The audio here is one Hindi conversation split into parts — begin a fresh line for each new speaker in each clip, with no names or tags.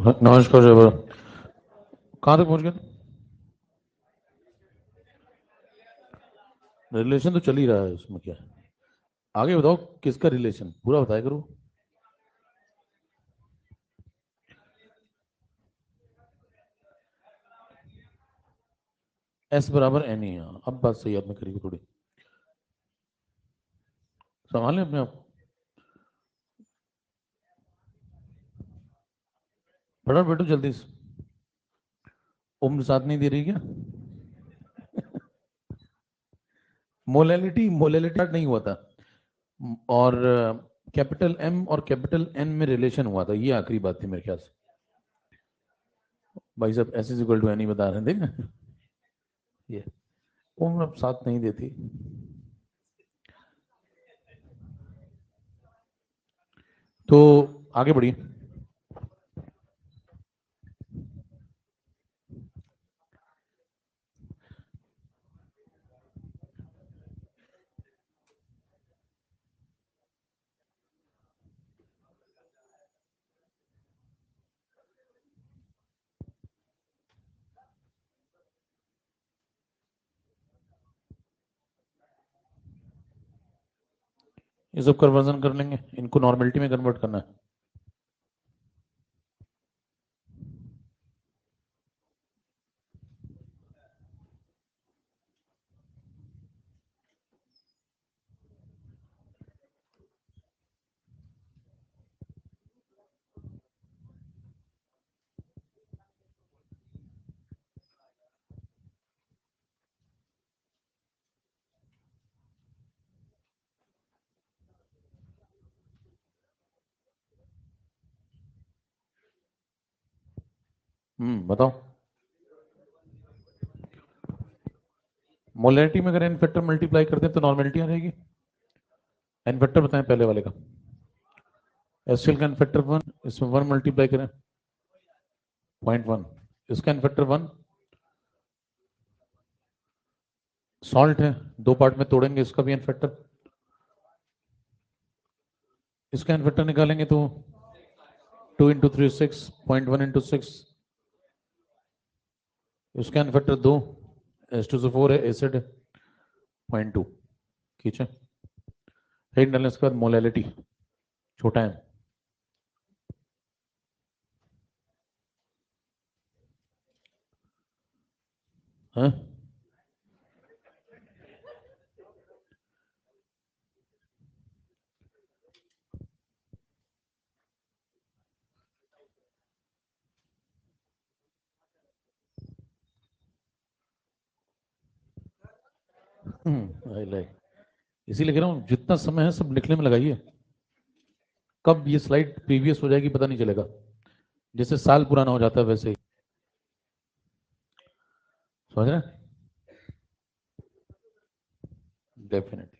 नमस्कार जबर, कहाँ तक पहुँच गए? रिलेशन तो चल ही रहा है, उसमें क्या है? आगे बताओ, किसका रिलेशन पूरा बताया करो। एस बराबर एन ही है। अब बात सही आपने करी थोड़ी, संभालें अपने आप। फटाफट बैठो जल्दी से। उम्र साथ नहीं दे रही क्या? मोलैलिटी मोलैलिटी नहीं हुआ था, और कैपिटल एम और कैपिटल एन में रिलेशन हुआ था, ये आखिरी बात थी मेरे ख्याल से। भाई साहब S is equal to N ही बता रहे हैं, देख ये उम्र अब साथ नहीं देती। तो आगे बढ़िए। ये सब कन्वर्जन कर लेंगे, इनको नॉर्मेलिटी में कन्वर्ट करना है। बताओ। मोलैरिटी में अगर एन फैक्टर मल्टीप्लाई करते हैं तो नॉर्मेलिटी आ जाएगी। एन फैक्टर बताएं पहले वाले का। एसएल का एन फैक्टर 1, इसमें 1 मल्टीप्लाई करें 0.1, इसका एन फैक्टर 1। सॉल्ट है, दो पार्ट में तोड़ेंगे, इसका भी एन फैक्टर। इसका एन फैक्टर निकालेंगे तो 2 इंटू 3 6, 0.1 इंटू 6। इसका एन फैक्टर 2, H2SO4 है, एसिड है, 0.2। ठीक है, हेड डालने के बाद मोलैलिटी छोटा है। हाँ? इसीलिए कह रहा हूँ, जितना समय है सब लिखने में लगाइए। कब ये स्लाइड प्रीवियस हो जाएगी पता नहीं चलेगा, जैसे साल पुराना हो जाता है वैसे ही। समझ रहे? डेफिनेटली।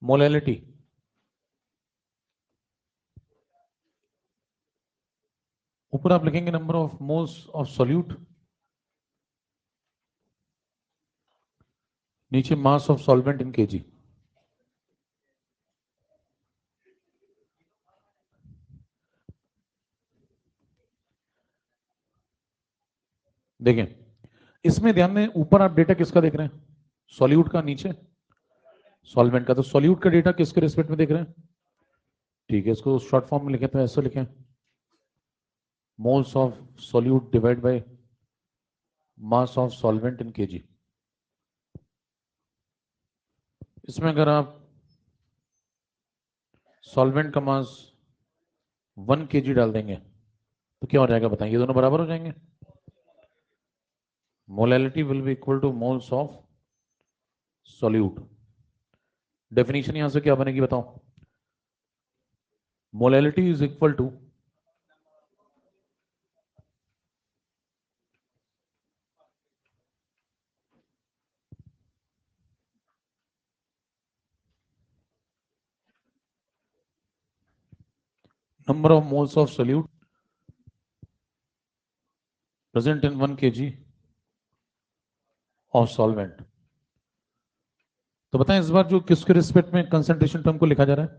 मोलैलिटी ऊपर आप लिखेंगे number of moles of solute, नीचे mass of solvent in K. देखें, इसमें ध्यान दें, ऊपर आप डेटा किसका देख रहे हैं? सॉल्यूट का, नीचे सॉल्वेंट का। तो सॉल्यूट का डेटा किसके रिस्पेक्ट में देख रहे हैं? ठीक है, इसको शॉर्ट फॉर्म में लिखें तो ऐसे लिखें, moles of solute divide by mass of solvent in KG. इसमें अगर आप सॉल्वेंट का मास 1 केजी डाल देंगे तो क्या हो जाएगा बताएं? ये दोनों बराबर हो जाएंगे। Molality will be equal to moles of solute. Definition यहां से क्या बनेगी बताओ? Molality is equal to number of moles of solute present in 1 kg of solvent। तो बताएं इस बार जो किसके रिस्पेक्ट में कंसंट्रेशन टर्म को लिखा जा रहा है?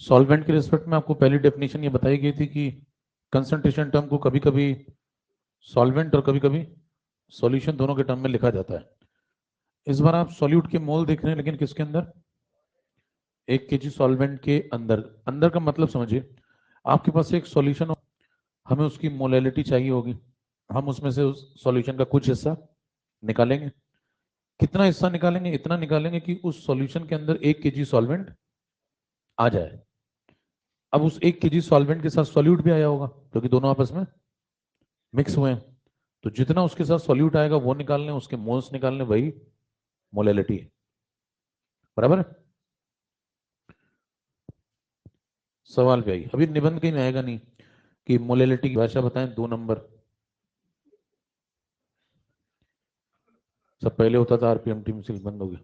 सॉल्वेंट के रिस्पेक्ट में आपको पहली डेफिनेशन ये बताई गई थी कि कंसंट्रेशन टर्म को कभी कभी सॉल्वेंट और कभी कभी सॉल्यूशन दोनों के टर्म में लिखा जाता है। इस बार आप सॉल्यूट के मोल देख रहे हैं, लेकिन किसके अंदर? 1 kg सॉल्वेंट के अंदर। अंदर का मतलब समझिए, आपके पास एक सॉल्यूशन हो, हमें उसकी मोलैलिटी चाहिए होगी, हम उसमें से उस सॉल्यूशन का कुछ हिस्सा निकालेंगे। कितना हिस्सा निकालेंगे? इतना निकालेंगे कि उस सॉल्यूशन के अंदर 1 kg सॉल्वेंट आ जाए। अब उस 1 kg सॉल्वेंट के साथ सॉल्यूट भी आया होगा, क्योंकि दोनों आपस में मिक्स हुए हैं। तो जितना उसके साथ सॉल्यूट आएगा वो निकालने, उसके मोल्स निकालने, वही मोलैलिटी है। बराबर है? सवाल पे आई। अभी निबंध कहीं में आएगा नहीं कि मोलैलिटी की भाषा बताएं 2 नंबर। सब पहले होता था, आरपीएम टीम से बंद हो गया।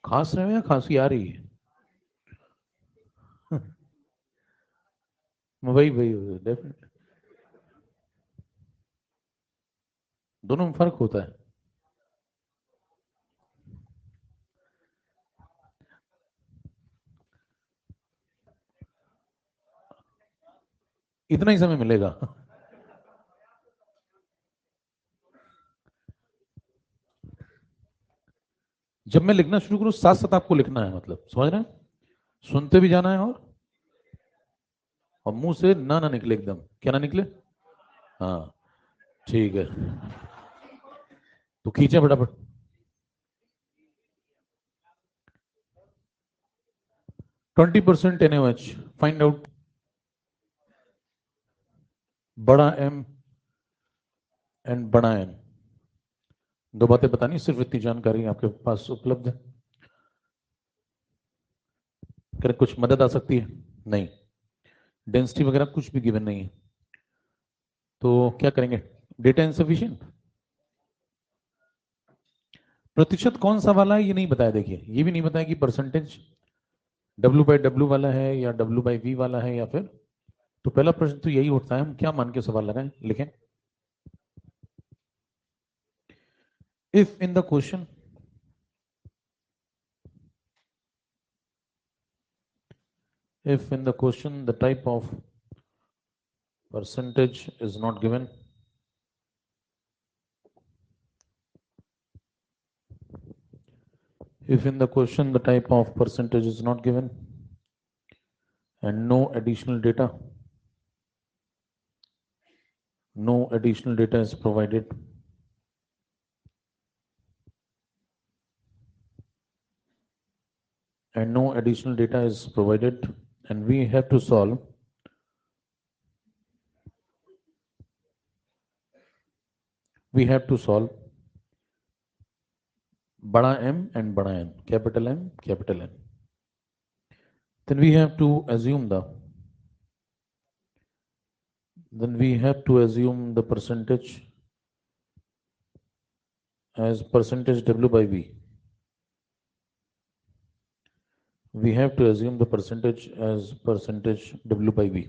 खांस रहे हो या खांसी आ रही है? वही वही डेफिनेटली, दोनों में फर्क होता है। इतना ही समय मिलेगा। जब मैं लिखना शुरू करूं साथ साथ आपको लिखना है, मतलब समझ रहे हैं? सुनते भी जाना है, और मुंह से ना ना निकले, एकदम क्या ना निकले। हाँ, ठीक है, तो खींचे फटाफट। 20% NaOH, फाइंड आउट बड़ा M एंड बड़ा N। दो बातें बतानी, सिर्फ इतनी जानकारी आपके पास उपलब्ध है। अगर कुछ मदद आ सकती है? नहीं। डेंसिटी वगैरह कुछ भी गिवन नहीं है, तो क्या करेंगे? Data insufficient. प्रतिशत कौन सा वाला है ये नहीं बताया, देखिए ये भी नहीं बताया कि परसेंटेज W/W वाला है या W/V वाला है या फिर। तो पहला प्रश्न तो यही उठता है, हम क्या मान के सवाल लगाएं, लिखें। If in the question if in the question the type of percentage is not given, if in the question the type of percentage is not given and no additional data is provided, and no additional data is provided, and we have to solve bada M and bada N, capital M, capital N. Then we have to assume the percentage as percentage W/V. We have to assume the percentage as percentage W/V.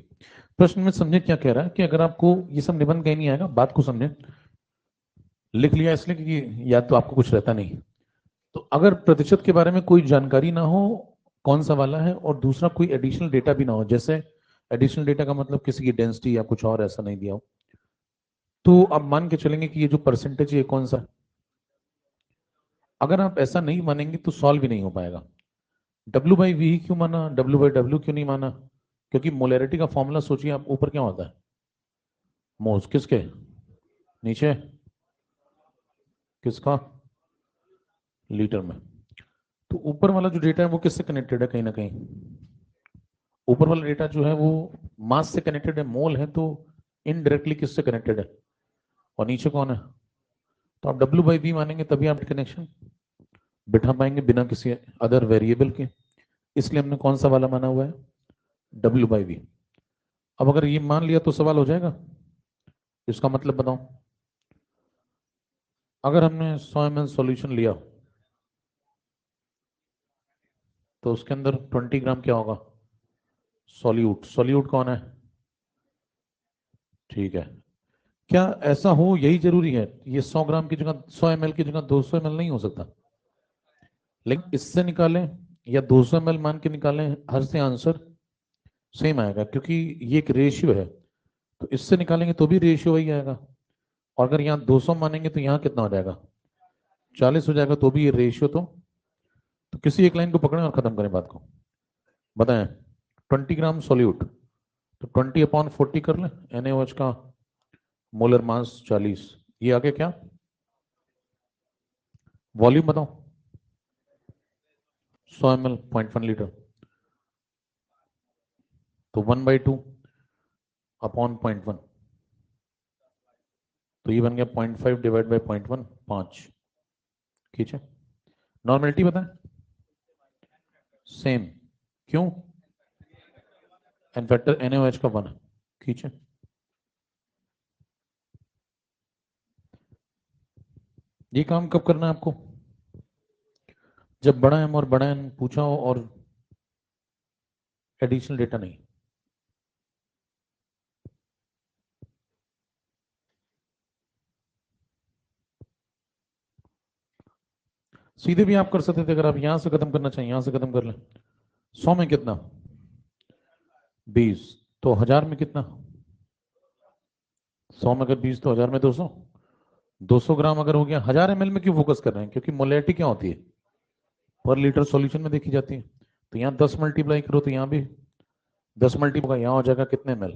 प्रश्न में समझे क्या कह रहा है कि अगर आपको ये सब निबंध कहीं नहीं आएगा, बात को समझे। लिख लिया इसलिए कि याद तो आपको कुछ रहता नहीं। तो अगर प्रतिशत के बारे में कोई जानकारी ना हो कौन सा वाला है, और दूसरा कोई एडिशनल डेटा भी ना हो, जैसे एडिशनल डेटा का मतलब किसी की डेंसिटी या कुछ और ऐसा नहीं दिया हो, तो आप मान के चलेंगे कि ये जो परसेंटेज है कौन सा। अगर आप ऐसा नहीं मानेंगे तो सॉल्व भी नहीं हो पाएगा। W/V क्यों माना, W/W क्यों नहीं माना? क्योंकि मोलैरिटी का फॉर्मूला सोचिए आप, ऊपर क्या होता है? मोल्स किसके? नीचे किसका? लीटर में। तो ऊपर वाला जो डेटा है वो किससे कनेक्टेड है? कहीं ना कहीं ऊपर वाला डेटा जो है वो मास से कनेक्टेड है, मोल है, तो इनडायरेक्टली किससे कनेक्टेड है? और नीचे कौन है? तो आप W/V मानेंगे तभी आप कनेक्शन बिठा पाएंगे बिना किसी अदर वेरिएबल के। इसलिए हमने कौन सा वाला माना हुआ है? W/V। अब अगर ये मान लिया तो सवाल हो जाएगा। इसका मतलब बताओ, अगर हमने 100 ml सॉल्यूशन लिया तो उसके अंदर 20 ग्राम क्या होगा? सॉल्यूट। सॉल्यूट कौन है? ठीक है, क्या ऐसा हो यही जरूरी है? ये 100 ग्राम की जगह 100 ml की जगह 200 ml नहीं हो सकता? लेकिन इससे निकालें या 200 ml मान के निकालें, हर से आंसर सेम आएगा, क्योंकि ये एक रेशियो है। तो इससे निकालेंगे तो भी रेशियो वही आएगा, और अगर यहाँ 200 मानेंगे तो यहाँ कितना हो जाएगा? 40 हो जाएगा, तो भी ये रेशियो। तो किसी एक लाइन को पकड़ें और खत्म करें बात को। बताएं, 20 ग्राम सोल्यूट, तो 20/40 कर लें। NaOH का मोलर मास 40। ये आगे क्या वॉल्यूम बताओ? 100 ml 0.1 लीटर, तो 1/2/0.1, तो ये बन गया 0.5 डिवाइड बाई 0.1, 5। ठीक है, नॉर्मेलिटी बताएं। सेम, क्यों? एन फैक्टर NaOH का 1। ठीक है, ये काम कब करना है आपको? जब बड़ा एम और बड़ा एन पूछा हो और एडिशनल डेटा नहीं। सीधे भी आप कर सकते थे, अगर आप यहां से खत्म करना चाहिए यहां से खत्म कर लें। 100 में कितना? 20, तो 1000 में कितना? 100 में अगर 20 तो 1000 में 200। 200 ग्राम अगर हो गया, 1000 ml में क्यों फोकस कर रहे हैं? क्योंकि मोलैरिटी क्या होती है? पर लीटर सॉल्यूशन में देखी जाती है। तो यहाँ 10 मल्टीप्लाई करो तो यहाँ भी 10 मल्टीप्लाई, यहाँ हो जाएगा कितने ml?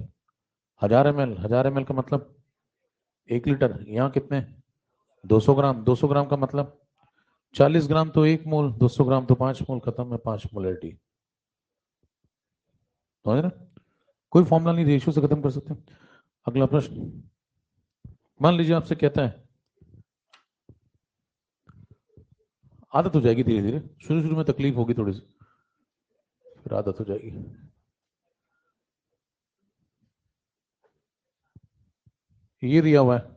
1000 ml। 1000 ml का मतलब 1 लीटर। यहाँ कितने? 200 ग्राम। 200 ग्राम का मतलब 40 ग्राम, तो 1 मोल। 200 ग्राम तो 5 मोल, खत्म है 5 मोलैरिटी। समझ रहे? कोई फॉर्मूला नहीं, रेशियो से खत्म कर सकते हैं। अगला प्रश्न, मान लीजिए आपसे कहता है, आदत हो जाएगी धीरे धीरे, शुरू शुरू में तकलीफ होगी थोड़ी सी, फिर आदत हो जाएगी। ये दिया हुआ है,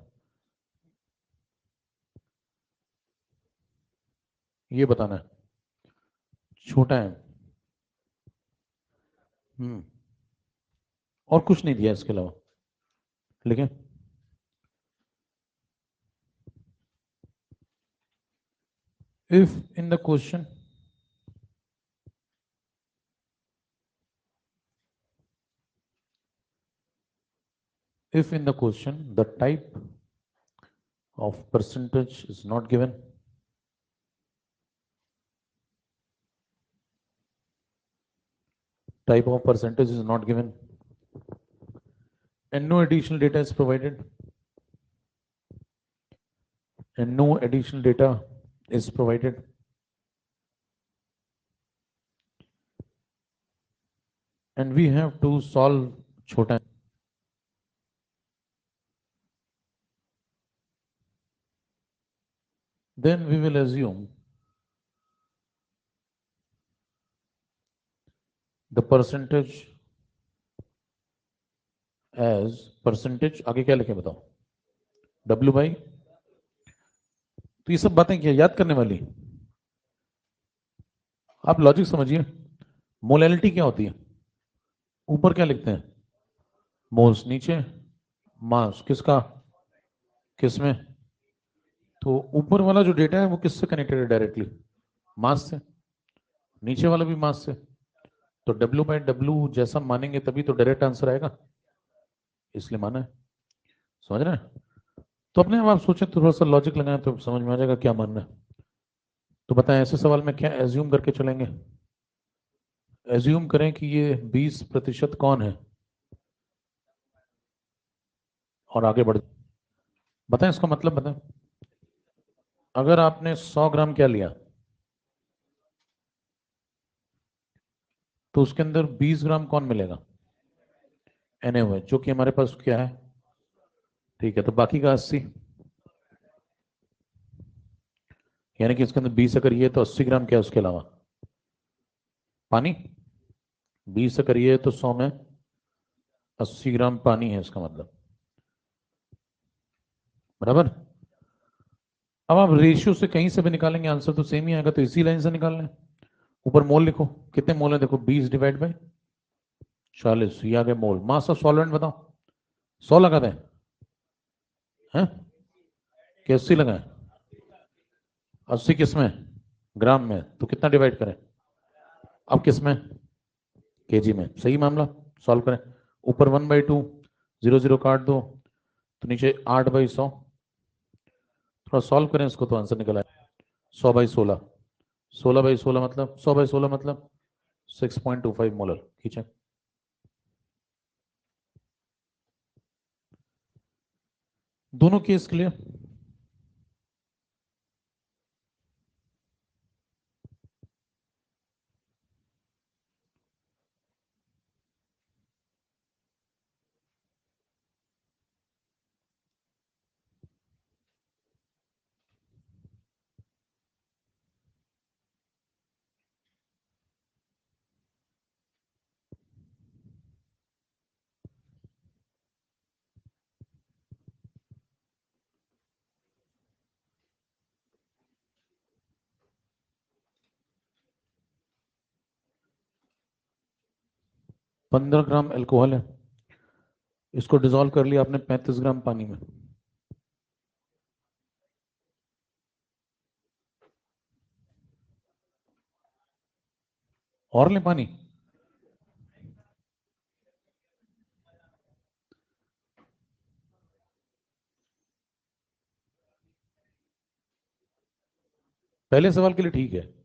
ये बताना है, छोटा है। और कुछ नहीं दिया इसके अलावा, लिखें। If in the question if in the question the type of percentage is not given, type of percentage is not given, and no additional data is provided, and no additional data is provided, and we have to solve chota, then we will assume the percentage as percentage, आगे क्या लिखे बताओ? W by, तो ये सब बातें क्या याद करने वाली? आप लॉजिक समझिए। मोलैलिटी क्या होती है? ऊपर क्या लिखते हैं? मोल्स, नीचे मास, किसका किसमें? तो ऊपर वाला जो डेटा है वो किससे कनेक्टेड है? डायरेक्टली मास से। नीचे वाला भी मास से। तो W/W जैसा मानेंगे तभी तो डायरेक्ट आंसर आएगा, इसलिए माना है। समझ रहे हैं? तो अपने आप सोचें, थोड़ा सा लॉजिक लगाएं तो समझ में आ जाएगा क्या मानना है। तो बताएं, ऐसे सवाल में क्या एज्यूम करके चलेंगे? एज्यूम करें कि ये 20% कौन है, और आगे बढ़। बताएं इसका मतलब बताएं। अगर आपने 100 ग्राम क्या लिया, तो उसके अंदर 20 ग्राम कौन मिलेगा? NaOH, जो कि हमारे पास क्या है? ठीक है, तो बाकी का 80, यानी कि इसके अंदर 20 अगर ये तो 80 ग्राम क्या है उसके अलावा? पानी। 20 अगर ये तो 100 में 80 ग्राम पानी है, इसका मतलब। बराबर। अब आप रेशियो से कहीं से भी निकालेंगे आंसर तो सेम ही आएगा, तो इसी लाइन से निकाल लें। ऊपर मोल लिखो, कितने मोल है देखो, 20 डिवाइड बाई 40, ये आ गए मोल। मास ऑफ सॉल्वेंट बताओ, 100 लगा दें। हैं कि 80 लगाएं? 80 किस में? ग्राम में। तो कितना डिवाइड करें? अब किस में? केजी में। सही मामला। सॉल्व करें। ऊपर 1/2, 0 0 काट दो तो नीचे 8/100। थोड़ा सॉल्व करें इसको तो आंसर निकल आए। 100/16। 16/16 मतलब 100/16 मतलब 6.25 मोलर। खींचे। दोनों केस क्लियर? पंद्रह ग्राम एल्कोहल है, इसको डिसॉल्व कर लिया आपने 35 ग्राम पानी में। और ले पानी। पहले सवाल के लिए ठीक है।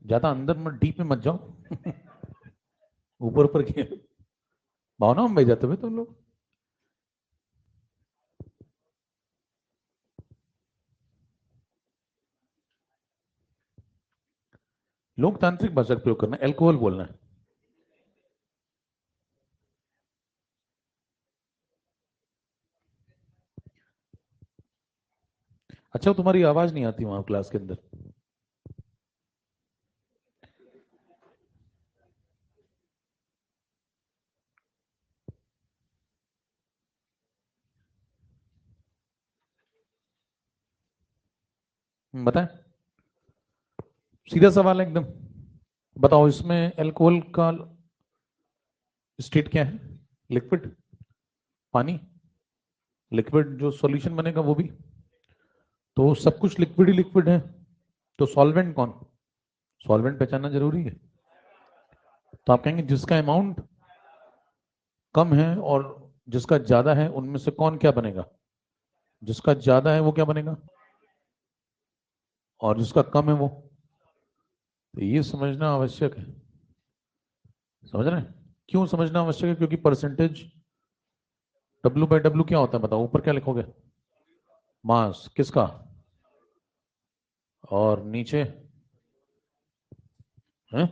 ज्यादा अंदर मत, डीप में मत जाओ। ऊपर ऊपर किया भावना में बह जाते हुए तुम लोग। लोकतांत्रिक भाषा का प्रयोग करना, एल्कोहल बोलना है। अच्छा, तुम्हारी आवाज नहीं आती वहां क्लास के अंदर। बताएं। सीधा सवाल है एकदम। बताओ इसमें एल्कोहल का स्टेट क्या है? लिक्विड, पानी। लिक्विड जो सॉल्यूशन बनेगा वो भी। तो सब कुछ लिक्विड ही लिक्विड है। तो सॉल्वेंट कौन? सॉल्वेंट पहचानना जरूरी है। तो आप कहेंगे जिसका अमाउंट कम है और जिसका ज्यादा है उनमें से कौन क्या बनेगा? जिसका ज्यादा है वो क्या बनेगा, और जिसका कम है वो। तो ये समझना आवश्यक है। समझ रहे हैं? क्यों समझना आवश्यक है? क्योंकि परसेंटेज W/W क्या होता है बताओ? ऊपर क्या लिखोगे? मास किसका? और नीचे है?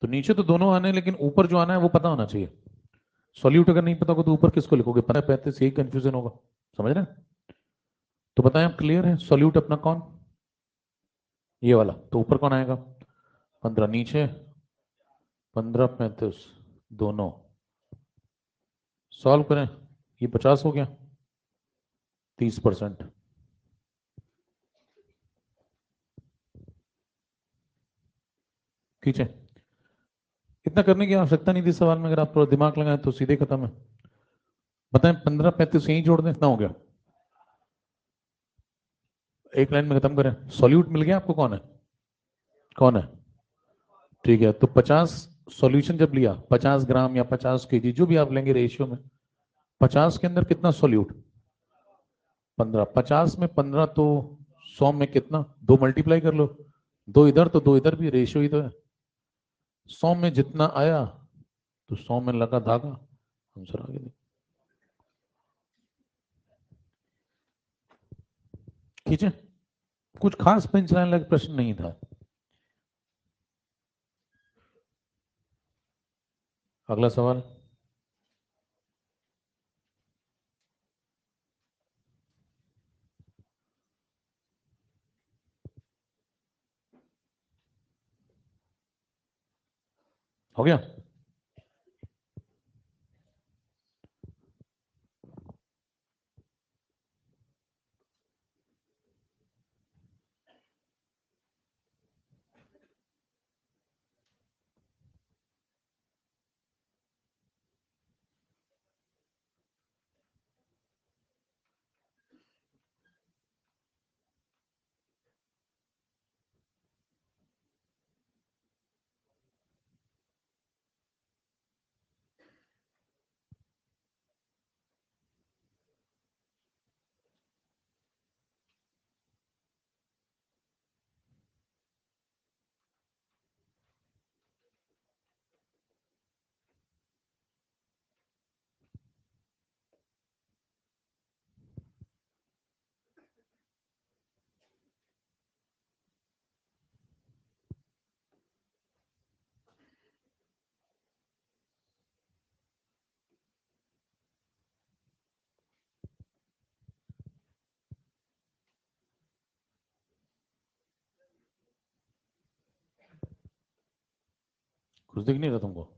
तो नीचे तो दोनों आने हैं, लेकिन ऊपर जो आना है वो पता होना चाहिए। सॉल्यूट अगर नहीं पता होगा तो ऊपर किसको लिखोगे? 15 35, यही कंफ्यूजन होगा। समझ रहे हैं? तो बताएं आप क्लियर है? सॉल्यूट अपना कौन? ये वाला। तो ऊपर कौन आएगा? 15, नीचे 15 35, दोनों। सॉल्व करें। ये 50 हो गया, 30%। खींचे। इतना करने की आवश्यकता नहीं थी सवाल में, अगर आप थोड़ा दिमाग लगाएं तो सीधे खत्म है। बताएं 15 35 यही जोड़ दें, इतना हो गया। एक लाइन में खत्म करें। सॉल्यूट मिल गया आपको? कौन है? कौन है? ठीक है, तो 50 सॉल्यूशन जब लिया, 50 ग्राम या 50 केजी जो भी आप लेंगे रेशियो में, 50 के अंदर कितना सॉल्यूट? 15। 50 में 15 तो 100 में कितना? दो मल्टीप्लाई कर लो। दो इधर तो दो इधर भी, रेशियो ही तो है। 100 में जितना आया तो 100 में लगा धागा। आंसर आ गया। खींचे। कुछ खास पंचलाइन लग प्रश्न नहीं था। अगला सवाल। हो गया। कुछ दिख नहीं रहा तुमको?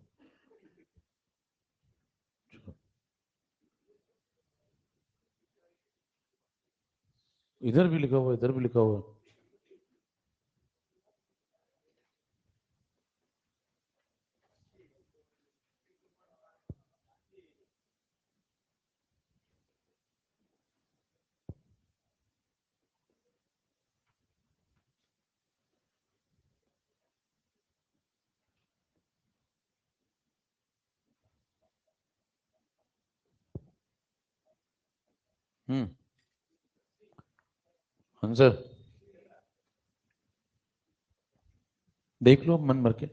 इधर भी लिखा हुआ है, इधर भी लिखा हुआ है। आंसर देख लो मन भर के।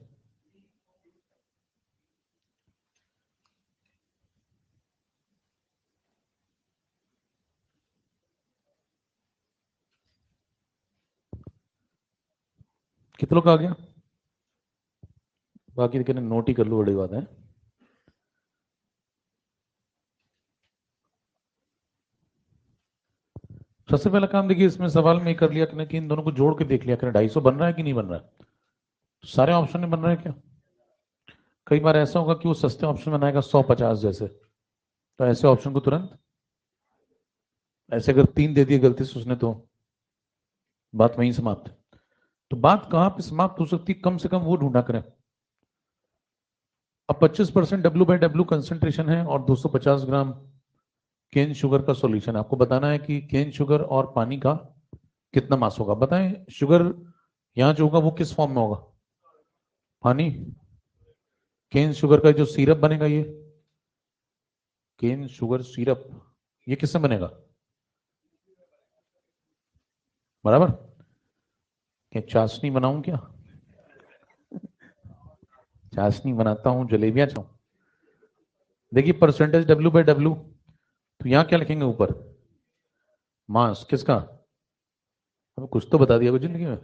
कितने लोग आ गया? बाकी कहने नोट ही कर लो, बड़ी बात है। सबसे पहला काम देखिए, इसमें सवाल में कर लिया कि इन दोनों को जोड़ के देख लिया कि 250 बन रहा है कि नहीं बन रहा है। तो सारे ऑप्शन में बन रहा है क्या? कई बार ऐसा होगा कि वो सस्ते ऑप्शन बनाएगा 150 जैसे, तो ऐसे ऑप्शन को तुरंत, ऐसे अगर 3 दे दिए गलती से उसने तो बात वहीं समाप्त। तो बात कहां पे समाप्त हो सकती, कम से कम वो ढूंढा करें। अब 25% W/W कंसेंट्रेशन है और 250 ग्राम केन शुगर का सॉल्यूशन। आपको बताना है कि केन शुगर और पानी का कितना मास होगा। बताएं, शुगर यहां जो होगा वो किस फॉर्म में होगा? पानी। केन शुगर का जो सिरप बनेगा, ये केन शुगर सिरप, ये किससे बनेगा? बराबर। क्या चाशनी बनाऊं क्या? चाशनी बनाता हूं, जलेबियां चाहूं। देखिए परसेंटेज W/W, तो यहां क्या लिखेंगे ऊपर? मास किसका? अब कुछ तो बता दिया कुछ जिंदगी में।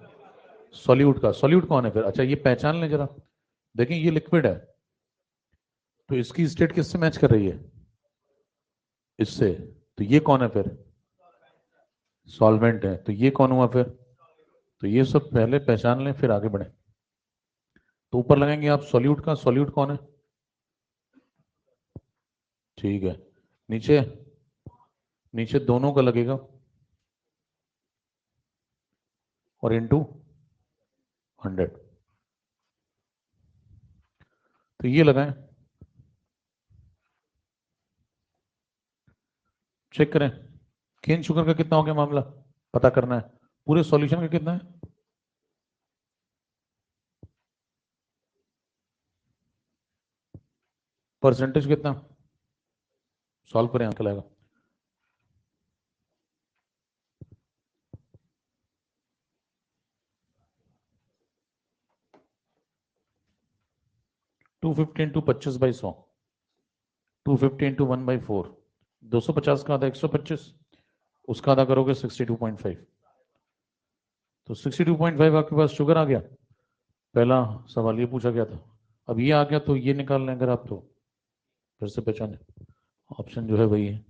सॉल्यूट का। सॉल्यूट कौन है फिर? अच्छा ये पहचान लें जरा। देखें ये लिक्विड है, तो इसकी स्टेट किससे मैच कर रही है? इससे। तो ये कौन है फिर? सॉल्वेंट है। तो ये कौन हुआ फिर? तो ये सब पहले पहचान लें फिर आगे बढ़े। तो ऊपर लगाएंगे आप सॉल्यूट का। सॉल्यूट कौन है? ठीक है। नीचे? नीचे दोनों का लगेगा और इनटू 100। तो ये लगाएं, चेक करें। केन शुगर का कितना हो गया मामला, पता करना है। पूरे सॉल्यूशन का कितना है? परसेंटेज कितना? सॉल्व करें, अंकल आएगा। 250 इंटू 25/100, 250 इंटू 1/4, 250 का आधा 125, उसका आधा करोगे 62.5। तो 62.5 आपके पास शुगर आ गया। पहला सवाल ये पूछा गया था। अब ये आ गया तो ये निकाल लें अगर आप, तो फिर से पहचाने। ऑप्शन जो है वही है।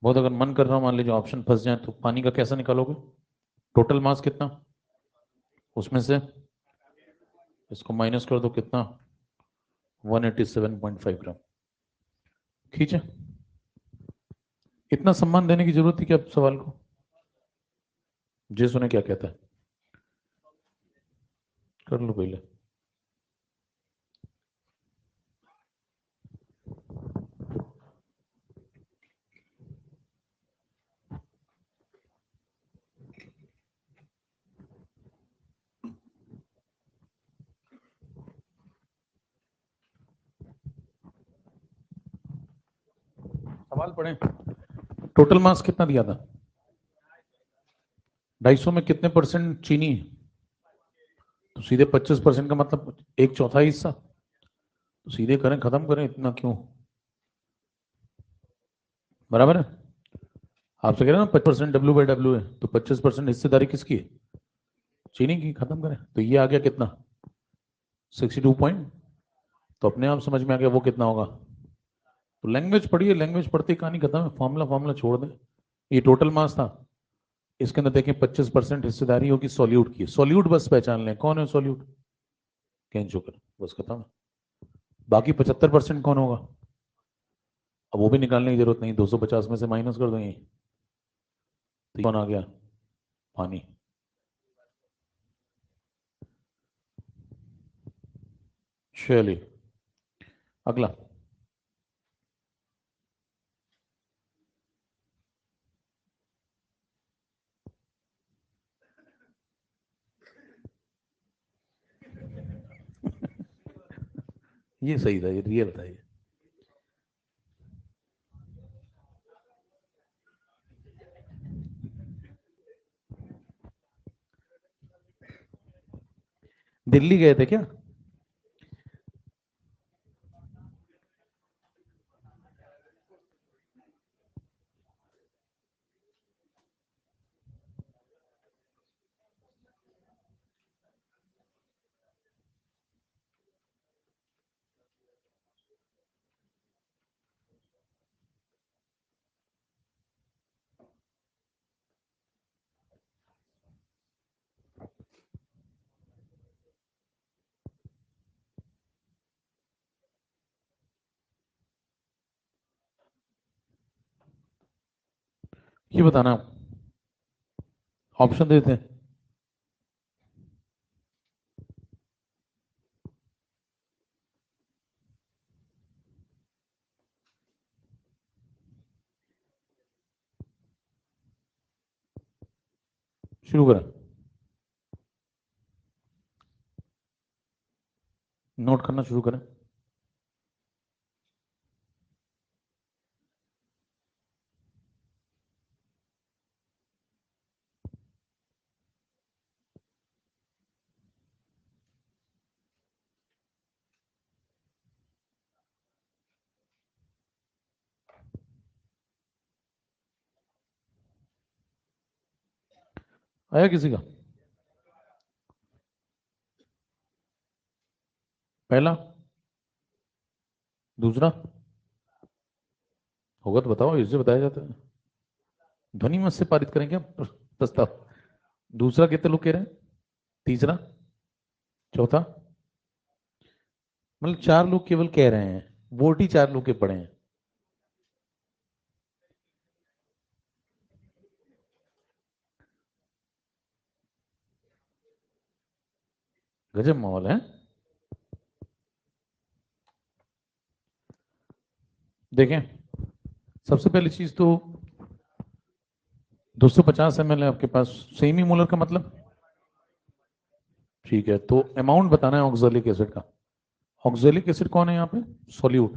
बहुत अगर मन कर रहा मान लीजिए ऑप्शन फंस जाए, तो पानी का कैसे निकालोगे? टोटल मास कितना, उसमें से इसको माइनस कर दो, कितना? 187.5 ग्राम। खींचे। इतना सम्मान देने की जरूरत थी क्या सवाल को? जे सुने क्या कहता है, कर लो पहले। सवाल पढ़े। टोटल मास कितना दिया था? 250 में कितने परसेंट चीनी है? तो सीधे 25% का मतलब एक चौथाई हिस्सा। तो सीधे करें, खत्म करें, इतना क्यों? बराबर है। आपसे कह रहे हैं ना 25% W/W है, तो 25% हिस्सेदारी किसकी है? चीनी की। खत्म करें। तो ये आ गया कितना? 62 पॉइंट। तो अपने आप समझ में आ गया वो कितना होगा। तो लैंग्वेज पढ़िए, लैंग्वेज पढ़ते ही कहानी खत्म है। फॉर्मूला फॉर्मूला छोड़ दें। ये टोटल मास था, इसके अंदर देखें 25% हिस्सेदारी होगी सॉल्यूट की। सॉल्यूट बस पहचान लें, कौन है सॉल्यूट? केन जोकर, बस खत्म। बाकी 75% कौन होगा? अब वो भी निकालने की जरूरत नहीं, 250 में से माइनस कर देंगे। तो कौन आ गया? पानी। चलिए अगला। ये सही था, ये रियल था ये। दिल्ली गए थे क्या? ये बताना, ऑप्शन देते हैं। शुरू करें? नोट करना शुरू करें। आया किसी का? पहला? दूसरा? होगा तो बताओ, इससे बताया जाता है। ध्वनि मत से पारित करेंगे आप प्रस्ताव। दूसरा कितने लोग कह रहे हैं? तीसरा? चौथा? मतलब 4 लोग केवल कह रहे हैं, वोट ही 4 लोग के पड़े हैं। गजब माहौल है। देखें, सबसे पहली चीज तो 250 ml है आपके पास। सेमी मोलर का मतलब? ठीक है, तो अमाउंट बताना है ऑक्जेलिक एसिड का। ऑक्जेलिक एसिड कौन है यहाँ पे? सॉल्यूट।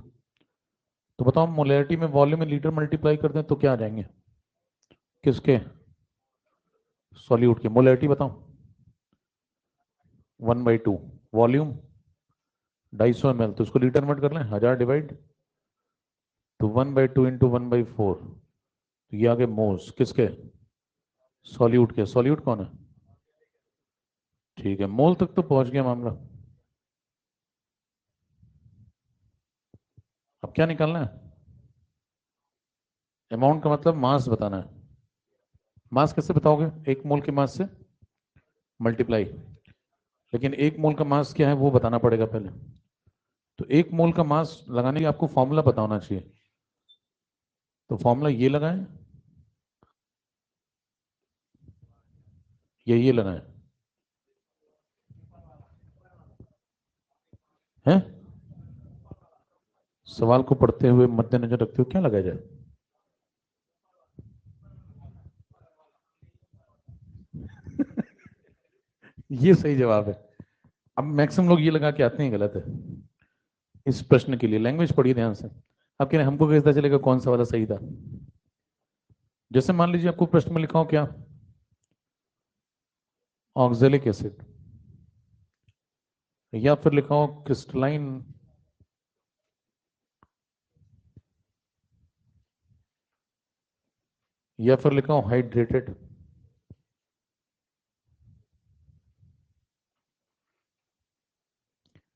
तो बताओ, मोलैरिटी में वॉल्यूम में लीटर मल्टीप्लाई कर दें तो क्या आ जाएंगे? किसके? सॉल्यूट के। मोलैरिटी बताओ। 1/2। वॉल्यूम 250 ml, तो उसको लीटर में कर लें, 1000 डिवाइड, तो 1/2 इंटू 1/4, तो ये आगे मोल्स किसके? सॉल्यूट के। सॉल्यूट कौन है? ठीक है, मोल तक तो पहुंच गया मामला। अब क्या निकालना है? अमाउंट का मतलब मास बताना है। मास कैसे बताओगे? 1 मोल के मास से मल्टीप्लाई। लेकिन 1 मोल का मास क्या है वो बताना पड़ेगा पहले। तो 1 मोल का मास लगाने के लिए आपको फॉर्मूला पता होना चाहिए। तो फॉर्मूला ये लगाएं या ये लगाएं? हैं? सवाल को पढ़ते हुए मद्देनजर रखते हुए क्या लगाया जाए? ये सही जवाब है। अब मैक्सिमम लोग ये लगा के आते हैं, गलत है। इस प्रश्न के लिए लैंग्वेज पढ़िए ध्यान से। आप कह रहे हैं हमको कैसे पता चलेगा कौन सा वाला सही था? जैसे मान लीजिए आपको प्रश्न में लिखा हो क्या? ऑक्जेलिक एसिड, या फिर लिखा हो क्रिस्टलाइन, या फिर लिखा हो हाइड्रेटेड।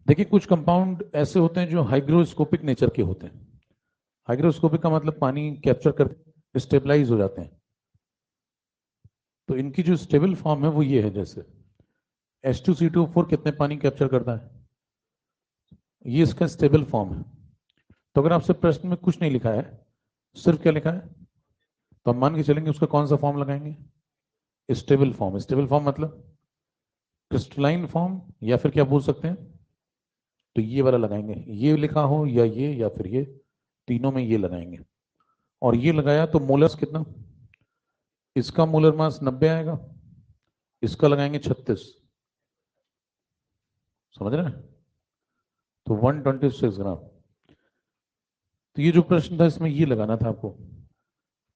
देखिए, कुछ कंपाउंड ऐसे होते हैं जो हाइग्रोस्कोपिक नेचर के होते हैं। हाइग्रोस्कोपिक का मतलब पानी कैप्चर कर स्टेबलाइज हो जाते हैं। तो इनकी जो स्टेबल फॉर्म है वो ये है, जैसे H2CO4 कितने पानी कैप्चर करता है, ये इसका स्टेबल फॉर्म है। तो अगर आपसे प्रश्न में कुछ नहीं लिखा है, सिर्फ क्या लिखा है, तो हम मान के चलेंगे उसका कौन सा फॉर्म लगाएंगे, स्टेबल फॉर्म। स्टेबल फॉर्म मतलब क्रिस्टलाइन फॉर्म, या फिर क्या बोल सकते हैं, तो ये वाला लगाएंगे, ये लिखा हो या फिर ये, तीनों में ये लगाएंगे। और ये लगाया तो मोलर्स कितना, इसका मोलर मास 90 आएगा, इसका लगाएंगे 36, समझ रहे हैं, तो 126 ग्राम। तो ये जो प्रश्न था इसमें ये लगाना था आपको,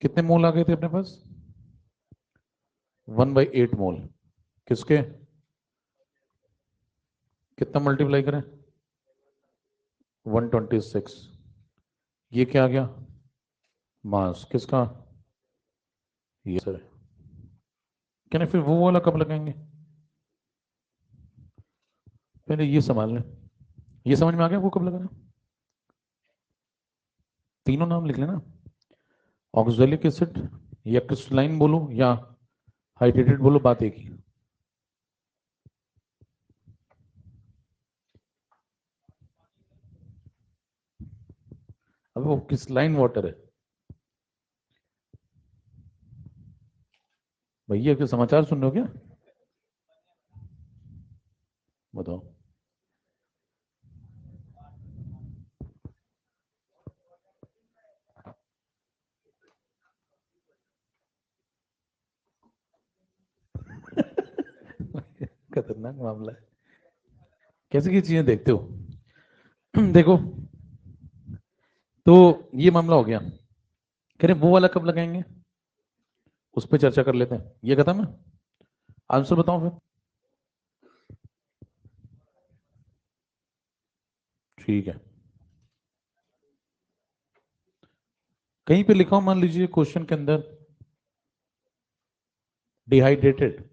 कितने मोल आ गए थे अपने पास, 1/8 मोल। किसके, कितना मल्टीप्लाई करें, 126। ये क्या आ गया, मास किसका, ये सर। कहने फिर वो वाला कब लगाएंगे, पहले ये संभाल लें। ये समझ में आ गया वो कब लगाना, तीनों नाम लिख लेना, ऑक्सैलिक एसिड या क्रिस्टलाइन बोलो या हाइड्रेटेड बोलो, बात एक ही। अब वो क्रिस्टलाइन वाटर है भैया, के समाचार सुन रहे हो क्या, बताओ। खतरनाक मामला है, कैसे की चीजें देखते हो। देखो, तो ये मामला हो गया, कह रहे वो वाला कब लगाएंगे, उस पर चर्चा कर लेते हैं, ये खत्म है। आंसर बताओ फिर। ठीक है, कहीं पे लिखा हो मान लीजिए क्वेश्चन के अंदर डिहाइड्रेटेड,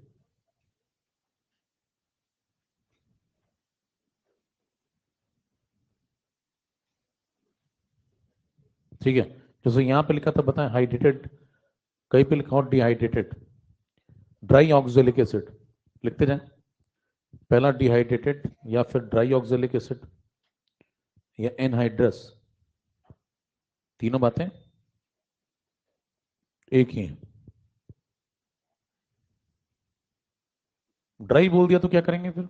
ठीक है, जैसे यहां पे लिखा था बताएं हाइड्रेटेड, कहीं पे लिखा हो डिहाइड्रेटेड, ड्राई ऑक्सैलिक एसिड, लिखते जाएं, पहला डिहाइड्रेटेड या फिर ड्राई ऑक्सैलिक एसिड या एनहाइड्रस, तीनों बातें एक ही हैं। ड्राई बोल दिया तो क्या करेंगे फिर,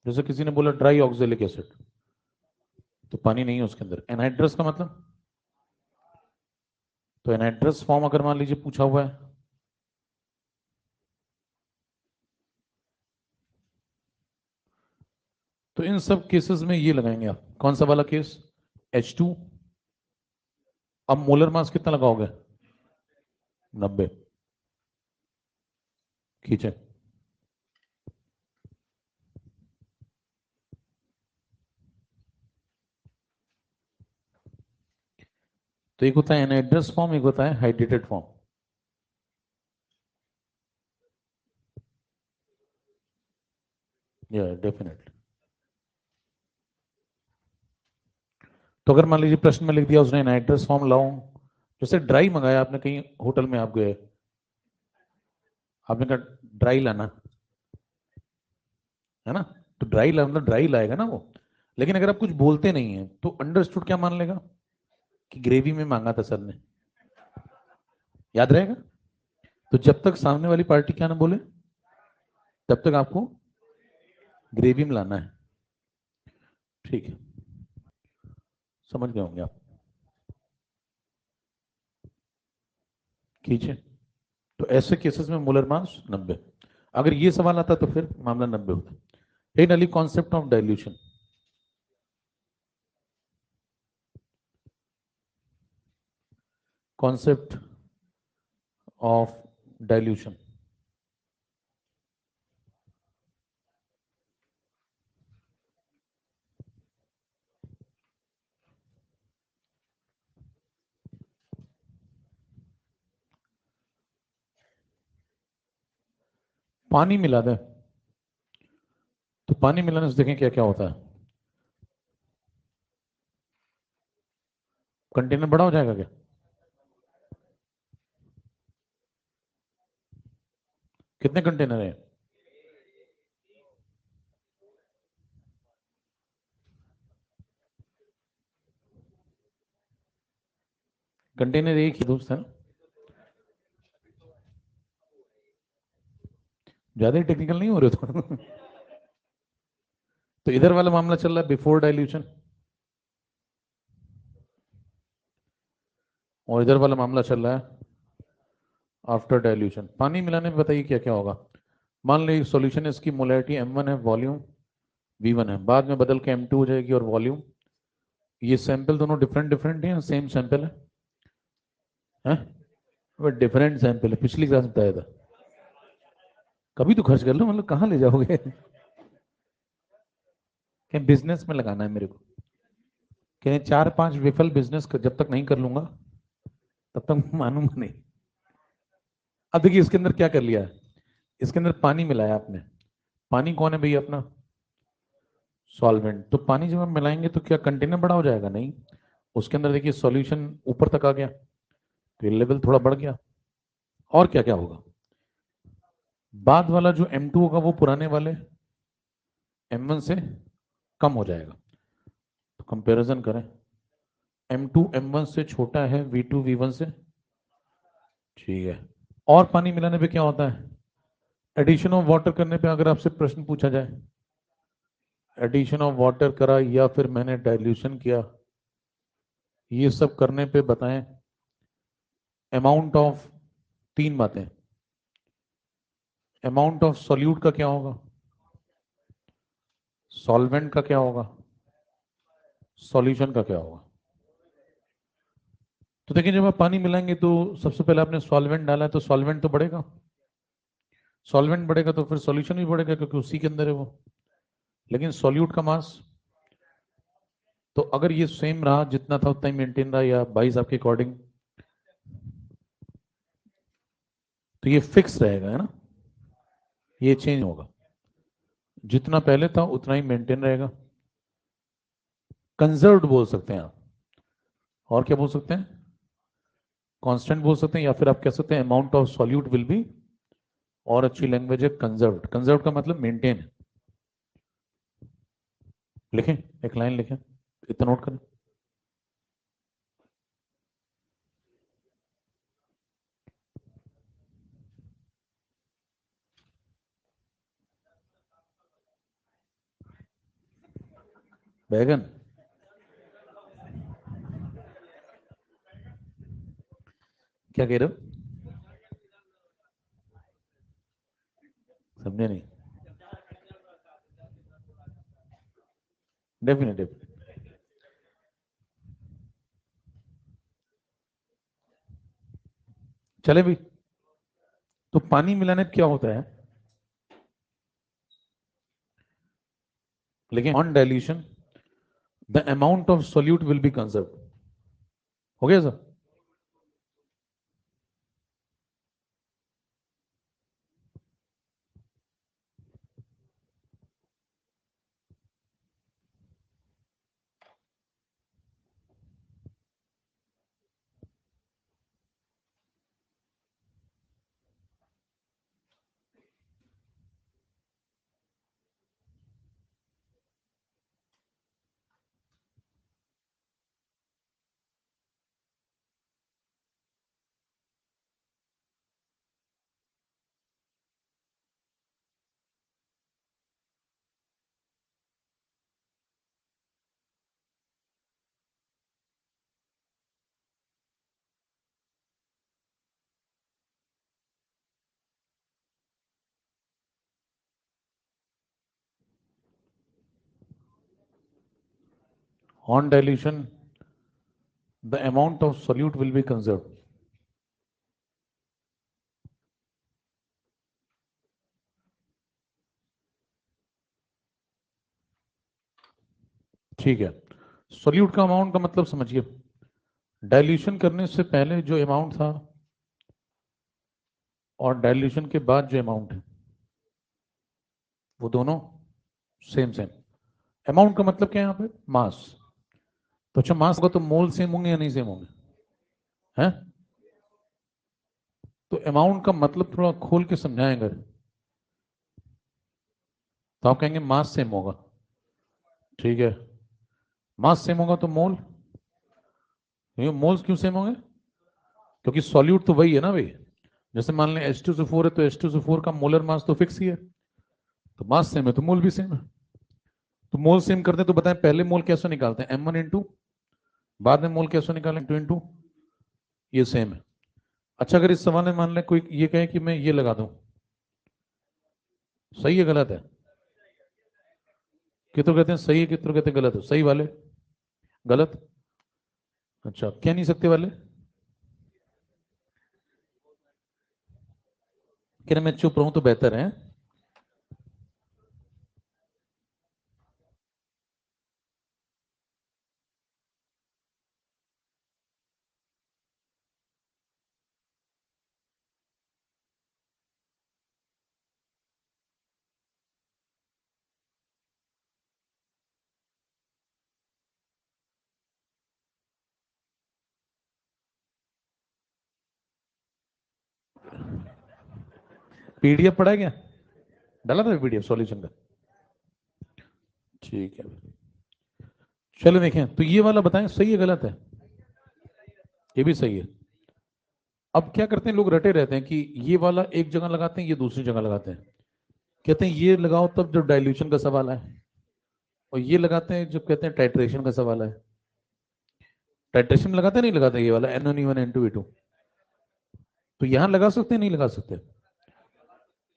जैसे किसी ने बोला ड्राई ऑक्सैलिक एसिड, तो पानी नहीं है उसके अंदर। एनहाइड्रस का मतलब, तो एनहाइड्रस फॉर्म अगर मान लीजिए पूछा हुआ है, तो इन सब केसेस में ये लगाएंगे आप, कौन सा वाला केस, H2। अब मोलर मास कितना लगाओगे, 90, खींचे, तो एक होता है एनहाइड्रस फॉर्म, एक होता है हाइड्रेटेड फॉर्म। या डेफिनेटली, तो अगर मान लीजिए प्रश्न में लिख दिया उसने एनहाइड्रस फॉर्म लाओ, जैसे ड्राई मंगाया आपने, कहीं होटल में आप गए, आपने कहा ड्राई लाना है ना, तो ड्राई ला मतलब ड्राई लाएगा ना वो। लेकिन अगर आप कुछ बोलते नहीं है तो अंडरस्टूड क्या मान लेगा, कि ग्रेवी में मांगा था सर ने, याद रहेगा। तो जब तक सामने वाली पार्टी क्या ना बोले, तब तक आपको ग्रेवी में लाना है, ठीक है, समझ गए होंगे आप, खींचे। तो ऐसे केसेस में मोलर मास 90, अगर ये सवाल आता तो फिर मामला 90 होता। Finally concept of dilution, concept of dilution, पानी मिला दें, तो पानी मिलाने से देखें क्या क्या होता है, कंटेनर बड़ा हो जाएगा क्या, कितने कंटेनर है? कंटेनर एक ही दोस्त है ना, ज्यादा ही टेक्निकल नहीं हो रहे तो तो इधर वाला मामला चल रहा है बिफोर डाइल्यूशन, और इधर वाला मामला चल रहा है आफ्टर डाइल्यूशन। पानी मिलाने में बताइए क्या क्या होगा। मान लीजिए सॉल्यूशन है, इसकी मोलैरिटी m1 है, वॉल्यूम v1 है, बाद में बदल के m2 हो जाएगी और वॉल्यूम, ये सैंपल दोनों डिफरेंट डिफरेंट हैं, सेम सैंपल है? वो डिफरेंट सैंपल है, पिछली क्लास में बताया था। कभी तो खर्च कर लो, मतलब कहाँ ले जाओगे क्या बिजनेस में लगाना है मेरे को? कह 4-5 विफल बिजनेस जब तक नहीं कर लूंगा तब तक मानूंगा नहीं। अब देखिए इसके अंदर क्या कर लिया है, इसके अंदर पानी मिलाया आपने। पानी कौन है भैया? अपना सॉल्वेंट। तो पानी जब हम मिलाएंगे तो क्या कंटेनर बड़ा हो जाएगा? नहीं, उसके अंदर देखिए सॉल्यूशन ऊपर तक आ गया, तो लेवल थोड़ा बढ़ गया। और क्या क्या होगा? बाद वाला जो M2 होगा वो पुराने वाले M1 से कम हो जाएगा। तो कंपैरिजन करें, M2 M1 से छोटा है, V2 V1 से, ठीक है। और पानी मिलाने पे क्या होता है? एडिशन ऑफ वाटर करने पे अगर आपसे प्रश्न पूछा जाए, एडिशन ऑफ वाटर करा या फिर मैंने डाइल्यूशन किया, ये सब करने पे बताएं अमाउंट ऑफ, 3 बातें। अमाउंट ऑफ सॉल्यूट का क्या होगा, सॉल्वेंट का क्या होगा, सॉल्यूशन का क्या होगा। तो देखिए जब आप पानी मिलाएंगे तो सबसे पहले आपने सॉल्वेंट डाला है, तो सॉल्वेंट तो बढ़ेगा, सॉल्वेंट बढ़ेगा तो फिर सॉल्यूशन भी बढ़ेगा क्योंकि उसी के अंदर है वो। लेकिन सॉल्यूट का मास, तो अगर ये सेम रहा जितना था उतना ही मेंटेन रहा या 22 आपके अकॉर्डिंग, तो ये फिक्स रहेगा, है ना, ये चेंज होगा, जितना पहले था उतना ही मेंटेन रहेगा। कंजर्व्ड बोल सकते हैं आप, और क्या बोल सकते हैं? कांस्टेंट बोल सकते हैं, या फिर आप कह सकते हैं amount of solute will be, और अच्छी लैंग्वेज है कंजर्व्ड। कंजर्व्ड का मतलब मेंटेन है। लिखें, एक लाइन लिखें, इतना नोट करें। बैगन, क्या कह रहे हो? समझे नहीं? डेफिनेटिव। चले भी, तो पानी मिलाने पे क्या होता है, लेकिन on dilution the amount of solute will be conserve. हो गया sir? On dilution the amount of solute will be conserve. ठीक है, सोल्यूट का अमाउंट का मतलब समझिए, डाइल्यूशन करने से पहले जो अमाउंट था और डाइल्यूशन के बाद जो अमाउंट है वो दोनों सेम सेम। अमाउंट का मतलब क्या है यहाँ पे? मास। तो अच्छा मास होगा तो मोल सेम होंगे या नहीं सेम होंगे? हैं? तो अमाउंट का मतलब थोड़ा खोल के समझाएं अगर, तो आप कहेंगे मास सेम होगा, ठीक है। मास सेम होगा तो मोल, ये मोल्स क्यों सेम होंगे? क्योंकि सॉल्यूट तो वही है ना भाई। जैसे मान लें H2SO4 है तो H2SO4 का मोलर मास तो फिक्स ही है, तो मास सेम है तो मोल भी सेम है। तो मोल सेम करते हैं तो बताएं पहले मोल कैसे निकालते हैं, M1 इंटू, बाद में मोल कैसे निकालें, 2 इंटू, ये सेम है। अच्छा अगर इस सवाल में मान लें कोई ये कहे कि मैं ये लगा दूं, सही है गलत है? कितने कहते हैं सही है, कितने कहते हैं गलत है? सही वाले गलत? अच्छा कह नहीं सकते वाले, कह रहे मैं चुप रहूं तो बेहतर है। पीडीएफ पढ़ा क्या, डाला था पीडीएफ सॉल्यूशन का? ठीक है, चलो देखें तो ये वाला बताएं सही है गलत है? ये भी सही है। अब क्या करते हैं लोग, रटे रहते हैं कि ये वाला एक जगह लगाते हैं, ये दूसरी जगह लगाते हैं। कहते हैं ये लगाओ तब जब डाइल्यूशन का सवाल है, और ये लगाते हैं जब कहते हैं टाइट्रेशन का सवाल है। टाइट्रेशन में लगाते हैं नहीं लगाते, ये वाला N1 N2 E2, तो यहां लगा सकते हैं नहीं लगा सकते?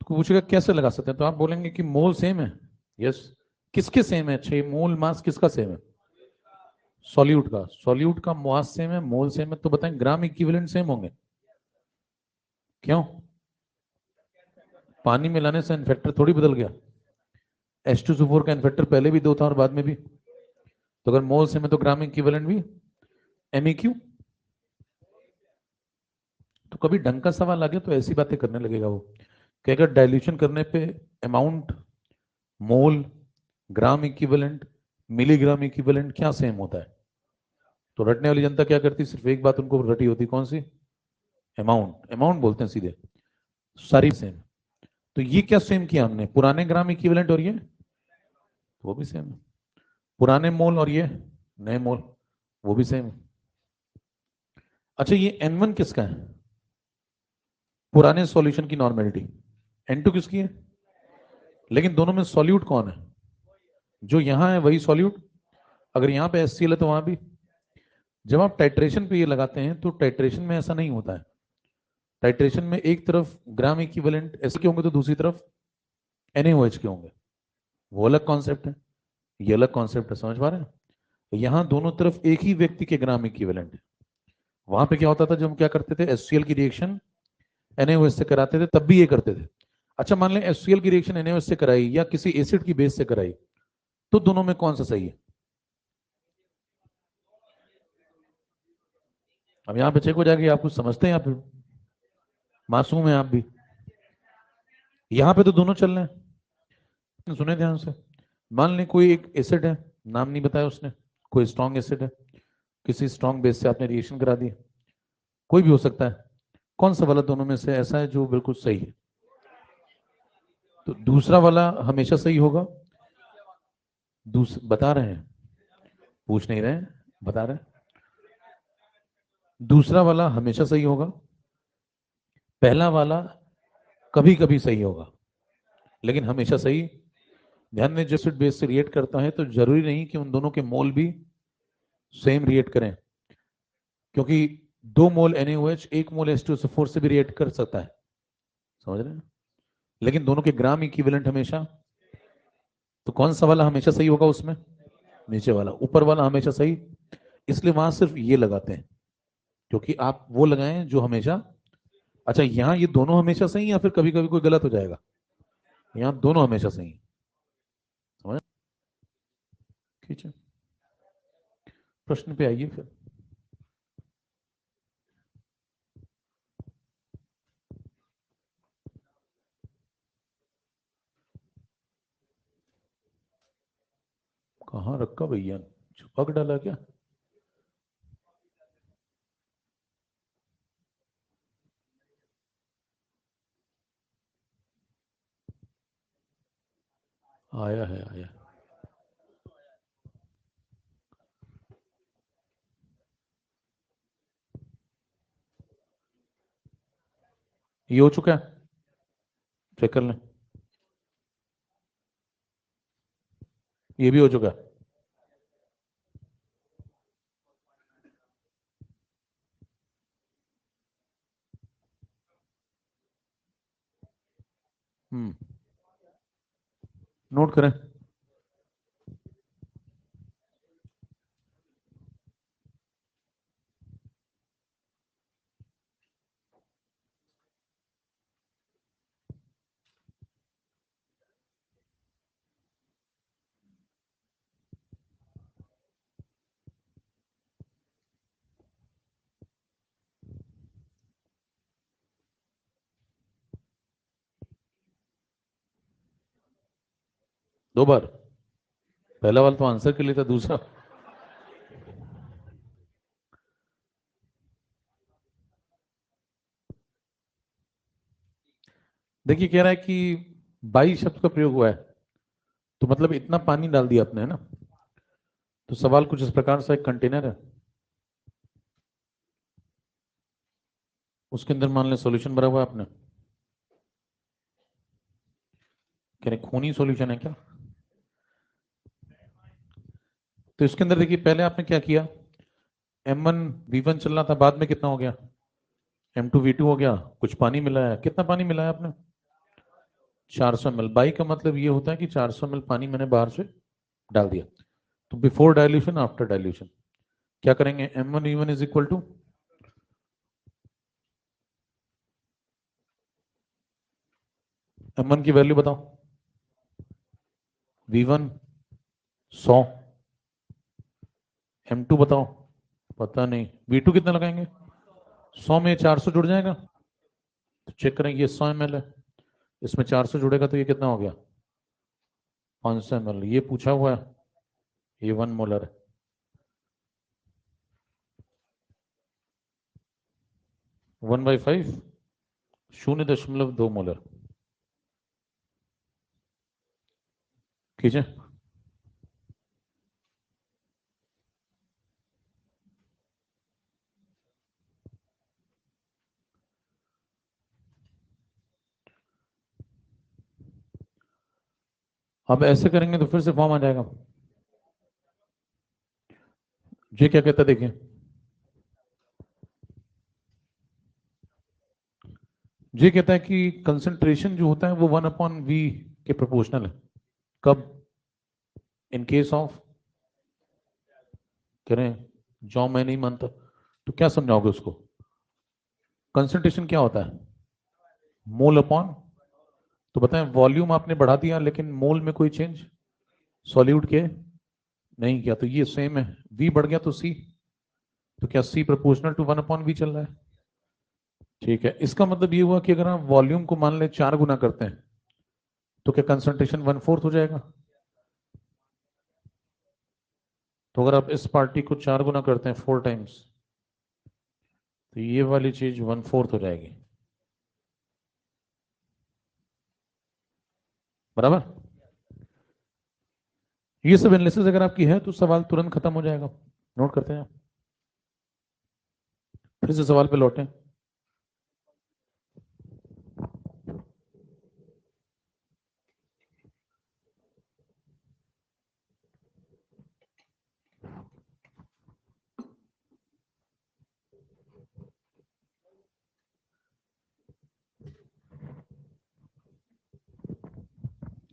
तो पूछेगा कैसे लगा सकते हैं, तो आप बोलेंगे कि मोल सेम है। यस। किसके सेम है? 6 मोल मास किसका सेम है? सॉल्यूट का। सॉल्यूट का मास सेम है, मोल सेम है, तो बताएं ग्राम इक्विवेलेंट सेम होंगे? क्यों? पानी मिलाने से इन्फेक्टर थोड़ी बदल गया। H2SO4 का इन्फेक्टर पहले भी दो था और बाद में भी, तो अगर मोल सेम है तो ग्राम इक्विवेलेंट भी MEQ। तो कभी ढंग का सवाल आ गया तो ऐसी बातें करने लगेगा वो, कि अगर डाइल्यूशन करने पे अमाउंट, मोल, ग्राम इक्विवेलेंट, मिलीग्राम इक्विवेलेंट क्या सेम होता है? तो रटने वाली जनता क्या करती, सिर्फ एक बात उनको रटी होती, कौन सी? अमाउंट। अमाउंट बोलते हैं सीधे, सारी सेम। तो ये क्या सेम किया हमने, पुराने ग्राम इक्विवेलेंट और ये, वो भी सेम है। पुराने मोल और ये नए मोल, वो भी सेम है। अच्छा ये N1 किसका है? पुराने सॉल्यूशन की नॉर्मेलिटी। N2 किसकी है? लेकिन दोनों में सॉल्यूट कौन है? जो यहां है वही सॉल्यूट। अगर यहां पे HCl है तो वहां भी। जब आप टाइट्रेशन पे ये लगाते हैं तो टाइट्रेशन में ऐसा नहीं होता है। टाइट्रेशन में एक तरफ ग्राम इक्विवेलेंट ऐसे के होंगे तो दूसरी तरफ NaOH के होंगे, वो अलग कॉन्सेप्ट है, ये अलग कॉन्सेप्ट है, समझ पा रहे हैं? यहां दोनों तरफ एक ही व्यक्ति के ग्राम इक्विवेलेंट है। वहां पे क्या होता था, जब हम क्या करते थे HCl की रिएक्शन NaOH से कराते थे तब भी ये करते थे। अच्छा मान लें HCl की रिएक्शन NaOH से कराई या किसी एसिड की बेस से कराई, तो दोनों में कौन सा सही है? अब यहाँ पे चेक हो जाएगा, आप कुछ समझते हैं या फिर मासूम है आप भी? यहाँ पे तो दोनों चल रहे हैं, सुने ध्यान से। मान लें कोई एक एसिड है, नाम नहीं बताया उसने, कोई स्ट्रॉन्ग एसिड है, किसी स्ट्रॉन्ग बेस से आपने रिएक्शन करा दी, कोई भी हो सकता है। कौन सा वाला दोनों में से ऐसा है जो बिल्कुल सही है? तो दूसरा वाला हमेशा सही होगा। बता रहे हैं, पूछ नहीं रहे हैं, बता रहे हैं। दूसरा वाला हमेशा सही होगा, पहला वाला कभी कभी सही होगा, लेकिन हमेशा सही। ध्यान दें, जो एसिड बेस से रिएक्ट करता है तो जरूरी नहीं कि उन दोनों के मोल भी सेम रिएक्ट करें, क्योंकि 2 मोल NaOH 1 मोल H2SO4 से भी रिएक्ट कर सकता है, समझ रहे हैं? लेकिन दोनों के ग्राम इक्विवेलेंट हमेशा। तो कौन सा वाला हमेशा सही होगा उसमें? नीचे वाला। ऊपर वाला हमेशा सही, इसलिए वहां सिर्फ ये लगाते हैं, क्योंकि आप वो लगाएं जो हमेशा। अच्छा यहाँ ये दोनों हमेशा सही या फिर कभी कभी कोई गलत हो जाएगा? यहाँ दोनों हमेशा सही, समझ? ठीक है, प्रश्न पे आइए फिर। कहाँ रखा भैया, छुपा के डाला क्या? आया है आया। ये हो चुका है, चेक कर लें। ये भी हो चुका है। नोट करें। दो बार, पहला वाला तो आंसर के लिए था, दूसरा देखिए कह रहा है कि 22 शब्द का प्रयोग हुआ है, तो मतलब इतना पानी डाल दिया आपने, है ना। तो सवाल कुछ इस प्रकार से, एक कंटेनर है, उसके अंदर मान लें सॉल्यूशन भरा हुआ है आपने, कह रहे खूनी सॉल्यूशन है क्या। तो इसके अंदर देखिए पहले आपने क्या किया, M1 V1 चल रहा था, बाद में कितना हो गया, M2 V2 हो गया, कुछ पानी मिलाया, कितना पानी मिलाया आपने, 400 ml। बाई का मतलब ये होता है कि 400 ml पानी मैंने बाहर से डाल दिया। तो बिफोर डाइल्यूशन, आफ्टर डाइल्यूशन क्या करेंगे, M1 V1 is equal to, M1 की वैल्यू बताओ, V1 100, M2 बताओ, पता नहीं, V2 कितना लगाएंगे, 100 में 400 जुड़ जाएगा, तो चेक करेंगे, ये 100 ml है, इसमें 400 जुड़ेगा तो ये कितना हो गया, 500 ml। ये पूछा हुआ है, ये 1 मोलर है, 1/5, 0.2 मोलर। खींचे, अब ऐसे करेंगे तो फिर से फॉर्म आ जाएगा। ये क्या कहता है देखिए, ये कहता है कि कंसंट्रेशन जो होता है वो 1/V के प्रोपोर्शनल है। कब, इन केस ऑफ, करें जो मैं नहीं मानता, तो क्या समझाओगे उसको, कंसंट्रेशन क्या होता है, मोल अपॉन, तो बताएं वॉल्यूम आपने बढ़ा दिया लेकिन मोल में कोई चेंज सॉल्यूट के नहीं किया, तो ये सेम है, V बढ़ गया तो C, तो क्या C प्रोपोर्शनल टू 1/V चल रहा है। ठीक है, इसका मतलब ये हुआ कि अगर आप वॉल्यूम को मान ले 4 गुना करते हैं तो क्या कंसंट्रेशन 1/4 हो जाएगा। तो अगर आप इस पार्टी को 4 गुना करते हैं 4 टाइम्स, तो ये वाली चीज 1/4 हो जाएगी, बराबर। ये सब एनालिसिस अगर आपकी है तो सवाल तुरंत खत्म हो जाएगा। नोट करते हैं, फिर से सवाल पे लौटें।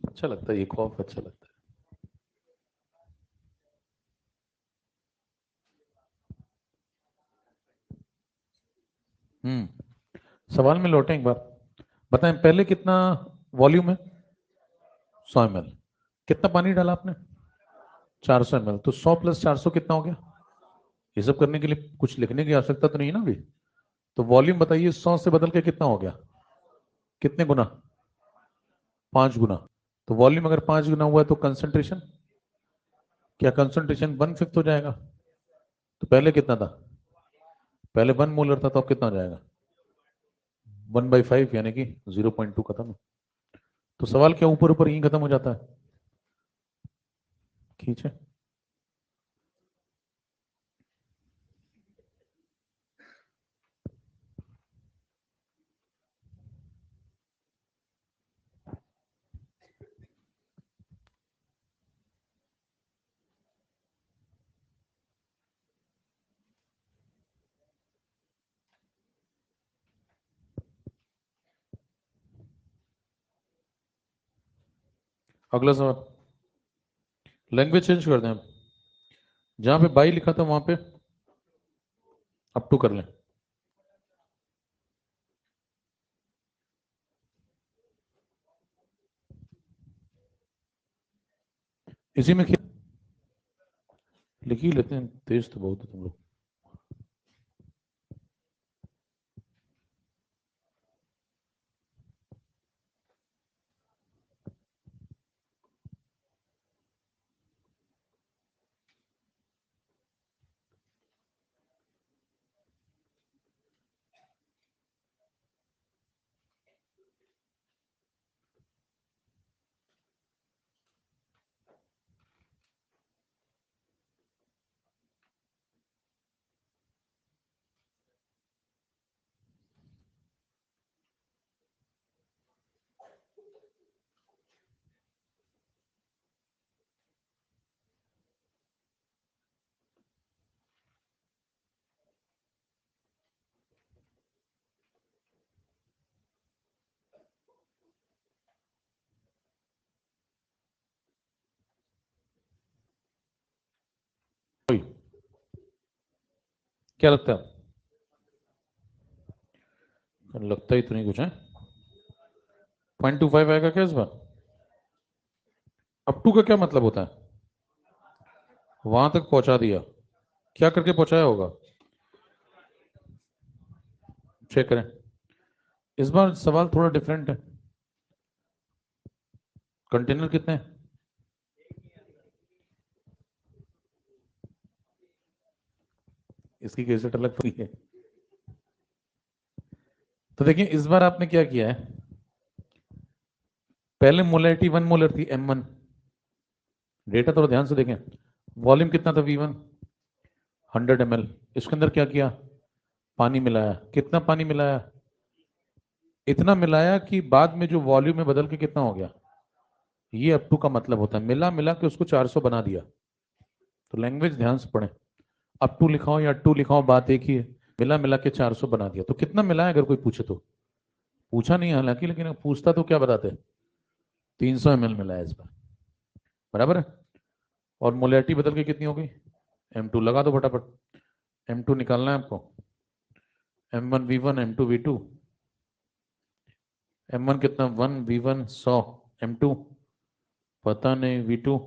अच्छा लगता है ये कॉफ, अच्छा लगता है। सवाल में लौटें एक बार, बताएं पहले कितना वॉल्यूम है, 100 ml, कितना पानी डाला आपने, 400 ml, तो 100 + 400 कितना हो गया। ये सब करने के लिए कुछ लिखने की आवश्यकता तो नहीं है ना अभी। तो वॉल्यूम बताइए 100 से बदल के कितना हो गया, कितने गुना, 5 गुना। तो वॉल्यूम अगर 5 गुना हुआ है तो कंसंट्रेशन, क्या कंसंट्रेशन 1/5 हो जाएगा। तो पहले कितना था, पहले 1 मोलर था, तो अब कितना हो जाएगा, 1/5 यानी कि 0.2 खत्म। तो सवाल क्या ऊपर ऊपर यहीं खत्म हो जाता है। खींचे। अगला सवाल, लैंग्वेज चेंज कर दें हम। जहां पे बाई लिखा था वहां पे अप टू कर लें। इसी में लिख ही लेते हैं, तेज तो बहुत है तुम लोग। कोई क्या लगता है? लगता ही तो नहीं कुछ है। 0.25 आएगा क्या इस बार? अप टू का क्या मतलब होता है? वहां तक पहुंचा दिया, क्या करके पहुंचाया होगा? चेक करें। इस बार सवाल थोड़ा डिफरेंट है। कंटेनर कितने हैं? इसकी कैसेट अलग पड़ी है। तो देखिए इस बार आपने क्या किया है, पहले मोलैरिटी 1 मोलर थी M1, डेटा थोड़ा ध्यान से देखें। वॉल्यूम कितना था V1? 100 ml। इसके अंदर क्या किया? पानी मिलाया। कितना पानी मिलाया? इतना मिलाया कि बाद में जो वॉल्यूम में बदल के कितना हो गया। ये अप टू का मतलब होता है, मिला मिला के उसको 400 बना दिया। तो लैंग्वेज ध्यान से पढ़ें, अप टू लिखाओ या टू लिखाओ बात एक ही है। मिला मिला के 400 बना दिया। तो कितना मिला है अगर कोई पूछे तो? पूछा नहीं हालांकि, लेकिन पूछता तो क्या बताते? 300 ml मिला है इस बार, बराबर है। और मोलैरिटी बदल के कितनी हो गई? M2 लगा दो फटाफट। M2 निकालना है आपको। M1 V1 M2 V2। M1 कितना? 1 V1 100। M2 पता नहीं। V2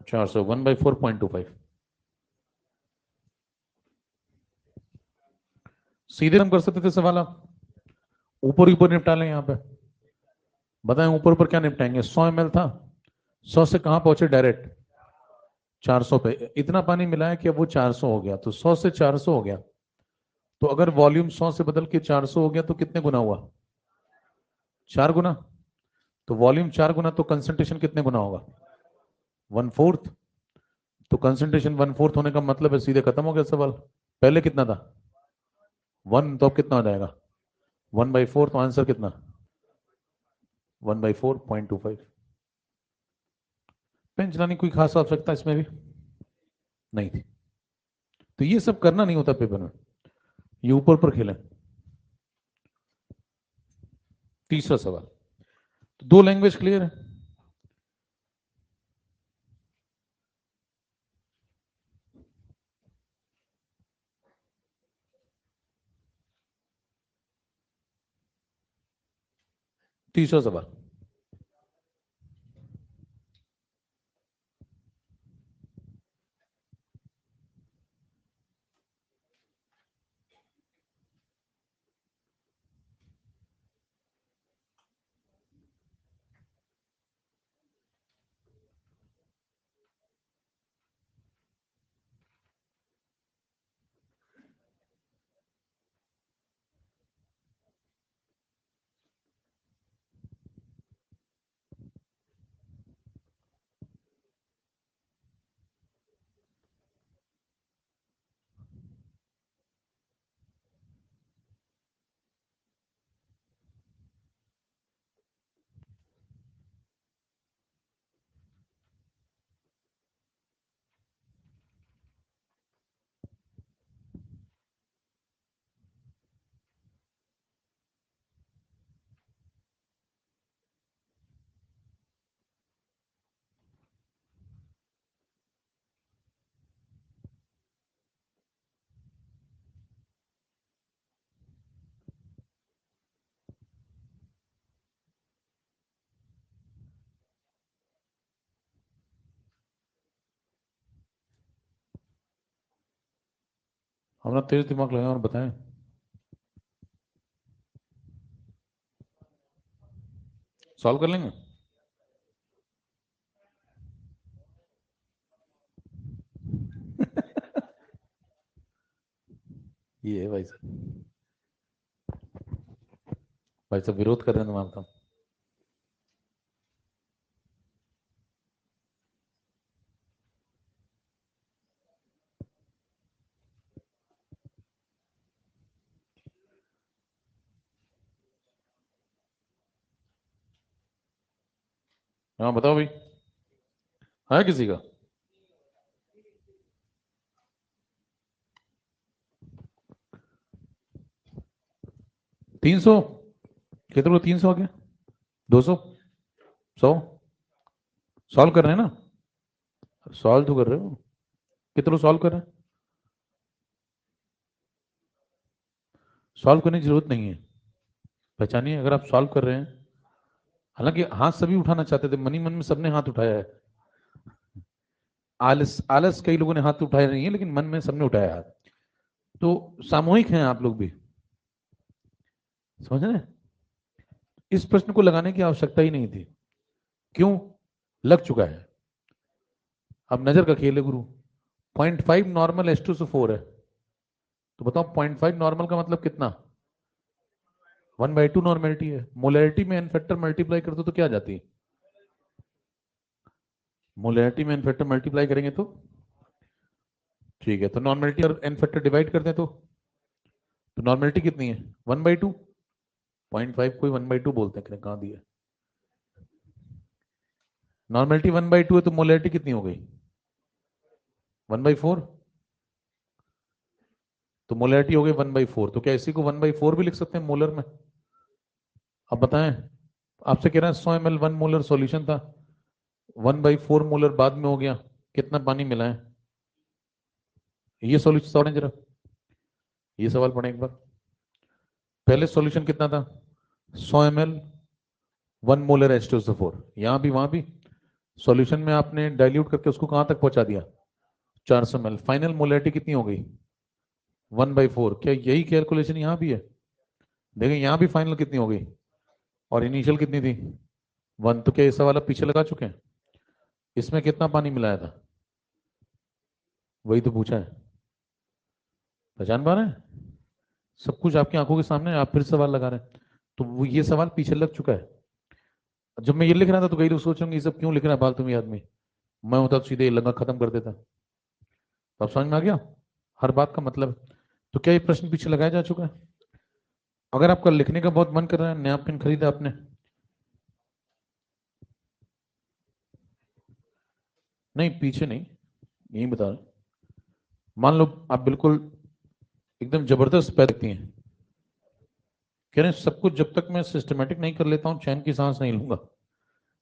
400। 1/4 0.25। सीधे हम कर सकते थे सवाल, आप ऊपर ऊपर निपटा लें। यहाँ पे बताएं ऊपर ऊपर क्या निपटाएंगे। 100 ml था, 100 से कहां पहुंचे डायरेक्ट? 400 पे। इतना पानी मिलाया कि अब वो 400 हो गया, तो 100 से 400 हो गया। तो अगर वॉल्यूम 100 से बदल के 400 हो गया तो कितने गुना हुआ? 4 गुना। तो वॉल्यूम 4 गुना, तो कंसंट्रेशन कितने गुना होगा? 1/4। तो कंसंट्रेशन 1/4 होने का मतलब है सीधे खत्म हो गया सवाल। पहले कितना था? 1, तो अब कितना हो जाएगा? 1/4। तो आंसर कितना? 1/4 0.25। पेन चलाने की कोई खास आवश्यकता इसमें भी नहीं थी। तो ये सब करना नहीं होता पेपर में, ये ऊपर ऊपर खेलें। तीसरा सवाल, तो दो लैंग्वेज क्लियर है। तीसरा सवाल, अपना तेज दिमाग लगाएं और बताएं। सॉल्व कर लेंगे। ये है भाई साहब, भाई साहब विरोध कर रहे हैं तुम्हारा तो। हाँ बताओ भाई, है किसी का? तीन सौ? कितने को 300 आ गया? 200? 100? सॉल्व कर रहे हैं ना? सॉल्व तो कर रहे हो। कितने लोग सॉल्व कर रहे हैं? सॉल्व करने की जरूरत नहीं है। पहचानिए अगर आप सॉल्व कर रहे हैं। हालांकि हाथ सभी उठाना चाहते थे, मनी मन में सबने हाथ उठाया है। आलस आलस कई लोगों ने हाथ उठाए नहीं है, लेकिन मन में सबने उठाया हाथ। तो सामूहिक हैं आप लोग भी, समझ रहे हैं? इस प्रश्न को लगाने की आवश्यकता ही नहीं थी। क्यों? लग चुका है। अब नजर का खेल है गुरु। 0.5 नॉर्मल H2SO4 है, तो बताओ 0.5 नॉर्मल का मतलब कितना? 1/2 नॉर्मेलिटी है। मोलैरिटी में एन फैक्टर मल्टीप्लाई कर दो तो क्या आ जाती है? मोलैरिटी में एन फैक्टर मल्टीप्लाई करेंगे तो ठीक है, तो नॉर्मेलिटी और एन फैक्टर डिवाइड कर दें तो नॉर्मेलिटी कितनी है? 1/2। 0.5 कोई 1/2 बोलते हैं, कहाँ दिया? नॉर्मेलिटी 1/2 है तो मोलैरिटी कितनी हो गई? 1/4। तो मोलैरिटी हो गई 1/4, तो क्या इसी को 1/4 भी लिख सकते हैं मोलर में? अब बताएं। आपसे कह रहे हैं 100 ml 1 मोलर सॉल्यूशन था, 1/4 मोलर बाद में हो गया, कितना पानी मिला है? ये सॉल्यूशन पढ़ें जरा, ये सवाल पढ़ें एक बार। पहले सॉल्यूशन कितना था? 100 ml 1 मोलर H2SO4, यहां भी वहां भी सॉल्यूशन में आपने डाइल्यूट करके उसको कहां तक पहुंचा दिया? 400 ml। फाइनल मोलैरिटी कितनी हो गई? 1/4। क्या यही कैलकुलेशन यहां भी है? देखिए यहां भी फाइनल कितनी हो गई और इनिशियल कितनी थी? 1। तो क्या ये सवाल आप पीछे लगा चुके हैं? इसमें कितना पानी मिलाया था? वही तो पूछा है। पहचान पा रहे हैं? सब कुछ आपकी आंखों के सामने है, आप फिर सवाल लगा रहे हैं। तो वो ये सवाल पीछे लग चुका है। जब मैं ये लिख रहा था तो कई लोग सोचेंगे ये सब क्यों लिख रहा है फालतू में आदमी। मैं होता तो सीधे ये लगा खत्म कर देता। तो अब समझ में आ गया हर बात का मतलब। तो क्या ये प्रश्न पीछे लगाया जा चुका है? अगर आपका लिखने का बहुत मन कर रहा है, नया पेन खरीदा आपने? नहीं पीछे नहीं, यही बता रहा हूं। मान लो आप बिल्कुल एकदम जबरदस्त पैदा करती हैं, कह रहे हैं सब कुछ जब तक मैं सिस्टमेटिक नहीं कर लेता हूं चैन की सांस नहीं लूंगा।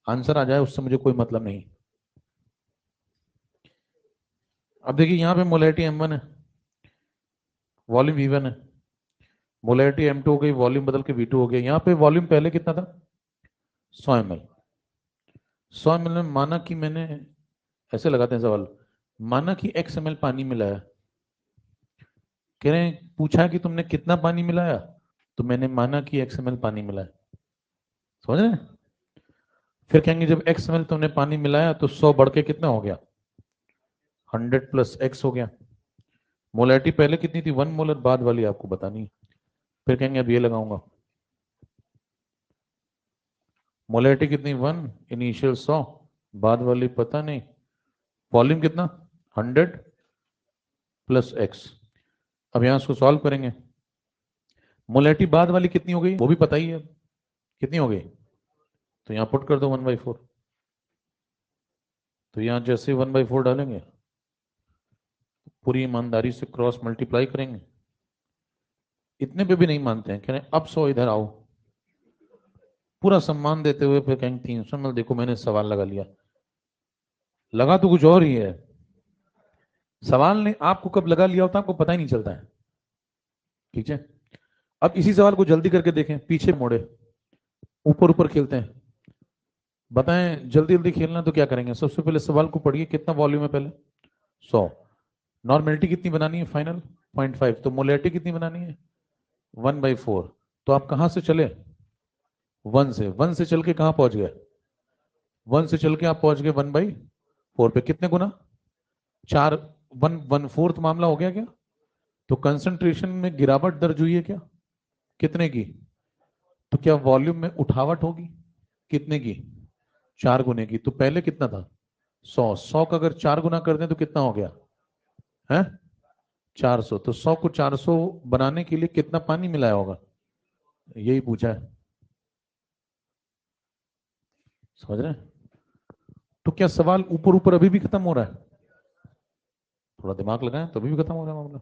आंसर आ जाए उससे मुझे कोई मतलब नहीं। अब देखिए यहाँ पे मोलैरिटी M1 है, वॉल्यूम V1 है। मोलैरिटी M2 हो गई, वॉल्यूम बदल के V2 हो गया। यहाँ पे वॉल्यूम पहले कितना था? 100 ml। 100 ml में माना कि मैंने, ऐसे लगाते हैं सवाल, माना कि x ml पानी मिलाया। कह रहे हैं पूछा कि तुमने कितना पानी मिलाया, तो मैंने माना कि x ml पानी मिलाया। समझ रहे हैं? फिर कहेंगे जब x ml तुमने पानी मिलाया तो 100 बढ़ के कितना हो गया? 100 प्लस x हो गया। मोलैरिटी पहले कितनी थी? 1 मोलर, बाद वाली आपको बतानी है। फिर कहेंगे अब ये लगाऊंगा, मोलैरिटी कितनी? 1, इनिशियल 100, बाद वाली पता नहीं। वॉल्यूम कितना? 100 प्लस x। अब यहां इसको सॉल्व करेंगे। मोलैरिटी बाद वाली कितनी हो गई वो भी पता ही है, कितनी हो गई? तो यहां पुट कर दो 1/4। तो यहां जैसे 1/4 डालेंगे, पूरी ईमानदारी से क्रॉस मल्टीप्लाई करेंगे। इतने पे भी नहीं मानते हैं, कह रहे हैं अब 100 इधर आओ। पूरा सम्मान देते हुए फिर कहेंगे 300 ml। देखो मैंने सवाल लगा लिया, लगा तो कुछ और ही है। सवाल ने आपको कब लगा लिया होता है आपको पता ही नहीं चलता है। ठीक है, अब इसी सवाल को जल्दी करके देखें, पीछे मोड़े, ऊपर ऊपर खेलते हैं। बताएं जल्दी जल्दी खेलना तो क्या करेंगे? सबसे पहले सवाल को पढ़िए, कितना वॉल्यूम है पहले? 100। नॉर्मेलिटी कितनी बनानी है फाइनल? 0.5, तो मोलैरिटी कितनी बनानी है 1/4। तो आप कहां से चले 1 से चल के कहां पहुंच गए 1 से चल के आप पहुंच गए 1/4 पे, कितने गुना 4, 1/4 मामला हो गया क्या। तो कंसंट्रेशन में गिरावट दर्ज हुई है क्या, कितने की। तो क्या वॉल्यूम में उठावट होगी, कितने की 4 गुने की। तो पहले कितना था 100 का अगर 4 गुना कर दें तो कितना हो गया है 400। तो 100 को 400 बनाने के लिए कितना पानी मिलाया होगा, यही पूछा है, समझ रहे हैं। तो क्या सवाल ऊपर ऊपर अभी भी खत्म हो रहा है, थोड़ा दिमाग लगाएं तो अभी भी खत्म हो रहा है मामला।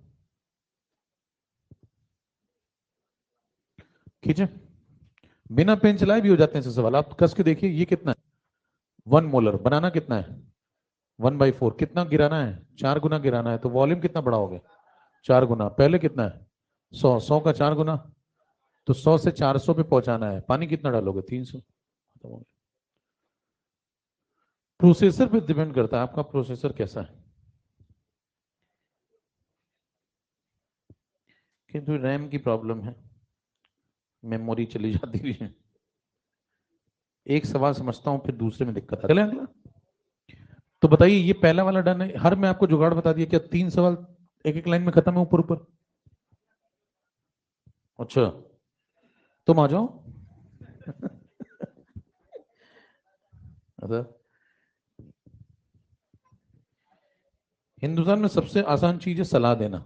खींचे, बिना पेन चलाए भी हो जाते हैं ऐसे सवाल। आप कस के देखिए, ये कितना है 1 मोलर, बनाना कितना है 1/4, कितना गिराना है 4 गुना गिराना है। तो वॉल्यूम कितना बड़ा हो गया 4 गुना। पहले कितना है 100 का 4 गुना, तो 100 से 400 पे पहुंचाना है, पानी कितना डालोगे 300। प्रोसेसर पे डिपेंड करता है आपका प्रोसेसर कैसा है, किंतु रैम की प्रॉब्लम है, मेमोरी चली जाती है। एक सवाल समझता हूं फिर दूसरे में दिक्कत चले अगला। तो बताइए, ये पहला वाला डन है, हर मैं आपको जुगाड़ बता दिया, क्या 3 सवाल एक एक लाइन में खत्म है ऊपर ऊपर। अच्छा, तुम आ जाओ। अच्छा, हिंदुस्तान में सबसे आसान चीज है सलाह देना।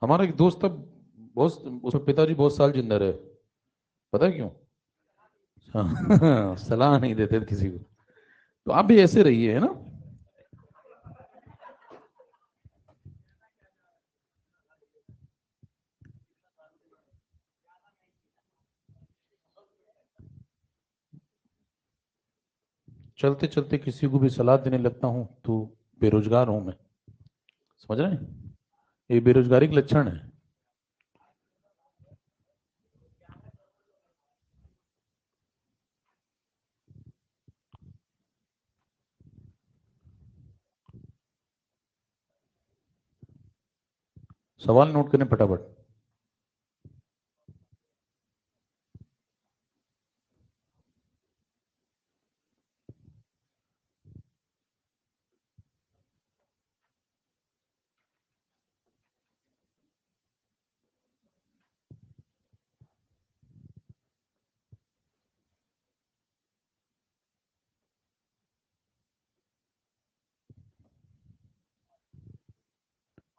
हमारा एक दोस्त था, बहुत उसके पिताजी बहुत साल जिंदा रहे, पता है क्यों। हाँ, सलाह नहीं देते थे किसी को। तो आप भी ऐसे रहिए, है ना। चलते चलते किसी को भी सलाह देने लगता हूँ तो बेरोजगार हूं मैं, समझ रहे हैं, ये बेरोजगारी के लक्षण है। सवाल नोट करें फटाफट।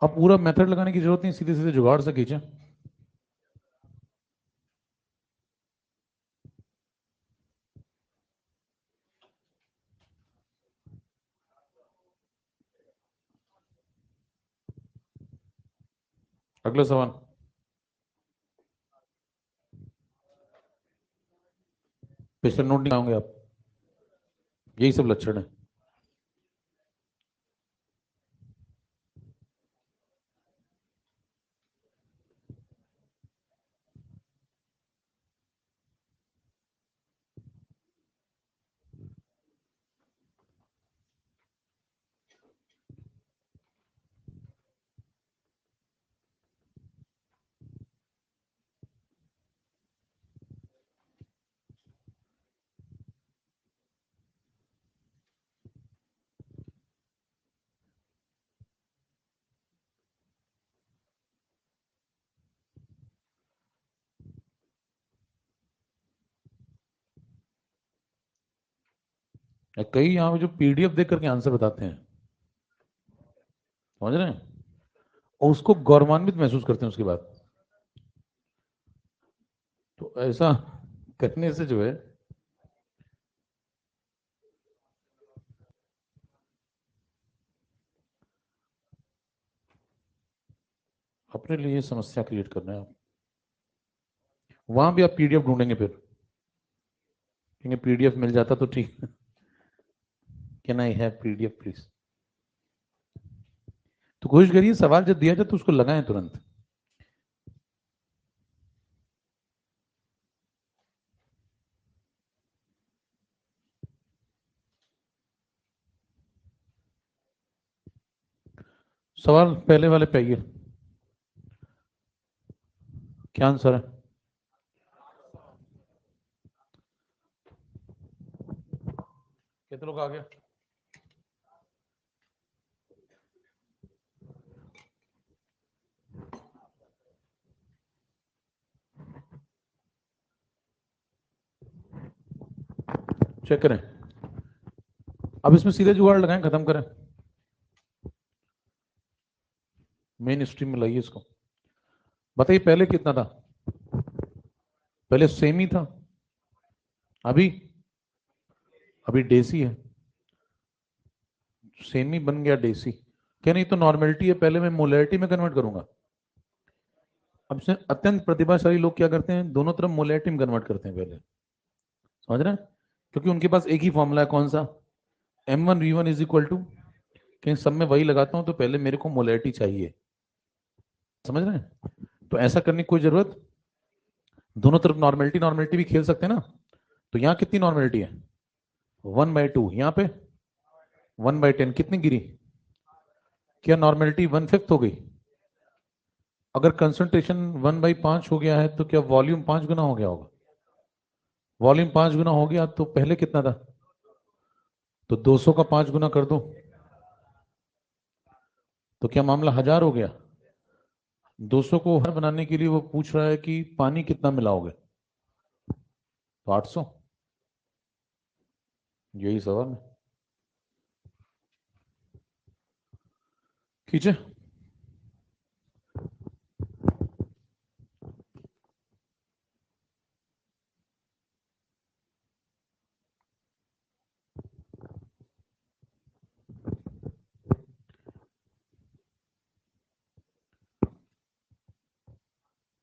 अब पूरा मेथड लगाने की जरूरत नहीं, सीधे सीधे जुगाड़ से खींचे। अगला सवाल, पिछले नोट नहीं आएंगे आप, यही सब लक्षण है। कई यहाँ पे जो पीडीएफ देख करके आंसर बताते हैं, समझ रहे हैं, और उसको गौरवान्वित महसूस करते हैं उसके बाद। तो ऐसा करने से जो है, अपने लिए समस्या क्रिएट करना है आप। वहां भी आप पीडीएफ ढूंढेंगे फिर, कहेंगे पीडीएफ मिल जाता तो ठीक। Can I have PDF please. तो कोशिश करिए सवाल जब दिया जाए तो उसको लगाएं तुरंत। सवाल पहले वाले पे आइए, क्या आंसर है? कितने लोग आ गए? चेक करें। अब इसमें सीधे जुगाड़ लगाएं, खत्म करें, मेन स्ट्रीम में लाइए इसको। बताइए पहले कितना था? पहले सेम ही था, अभी अभी डेसी है, सेम ही बन गया डेसी। क्या नहीं तो नॉर्मेलिटी है, पहले मैं मोलैरिटी में कन्वर्ट करूंगा। अब इसमें अत्यंत प्रतिभाशाली लोग क्या करते हैं, दोनों तरफ मोलैरिटी में कन्वर्ट करते हैं पहले, समझ रहे हैं? क्योंकि उनके पास एक ही फॉर्मूला है, कौन सा? m1v1 इज इक्वल टू, कहीं सब में वही लगाता हूं तो पहले मेरे को मोलैरिटी चाहिए, समझ रहे हैं? तो ऐसा करने की कोई जरूरत, दोनों तरफ नॉर्मेलिटी नॉर्मेलिटी भी खेल सकते हैं ना। तो यहाँ कितनी नॉर्मेलिटी है? 1/2। यहाँ पे 1/10, कितनी गिरी? क्या नॉर्मेलिटी 1/5 हो गई? अगर कंसंट्रेशन 1/5 हो गया है तो क्या वॉल्यूम 5 गुना हो गया होगा? वॉल्यूम 5 गुना हो गया तो पहले कितना था? तो 200 का 5 गुना कर दो, तो क्या मामला 1000 हो गया? 200 को हर बनाने के लिए वो पूछ रहा है कि पानी कितना मिलाओगे, तो 800। यही सवाल है, खींचे।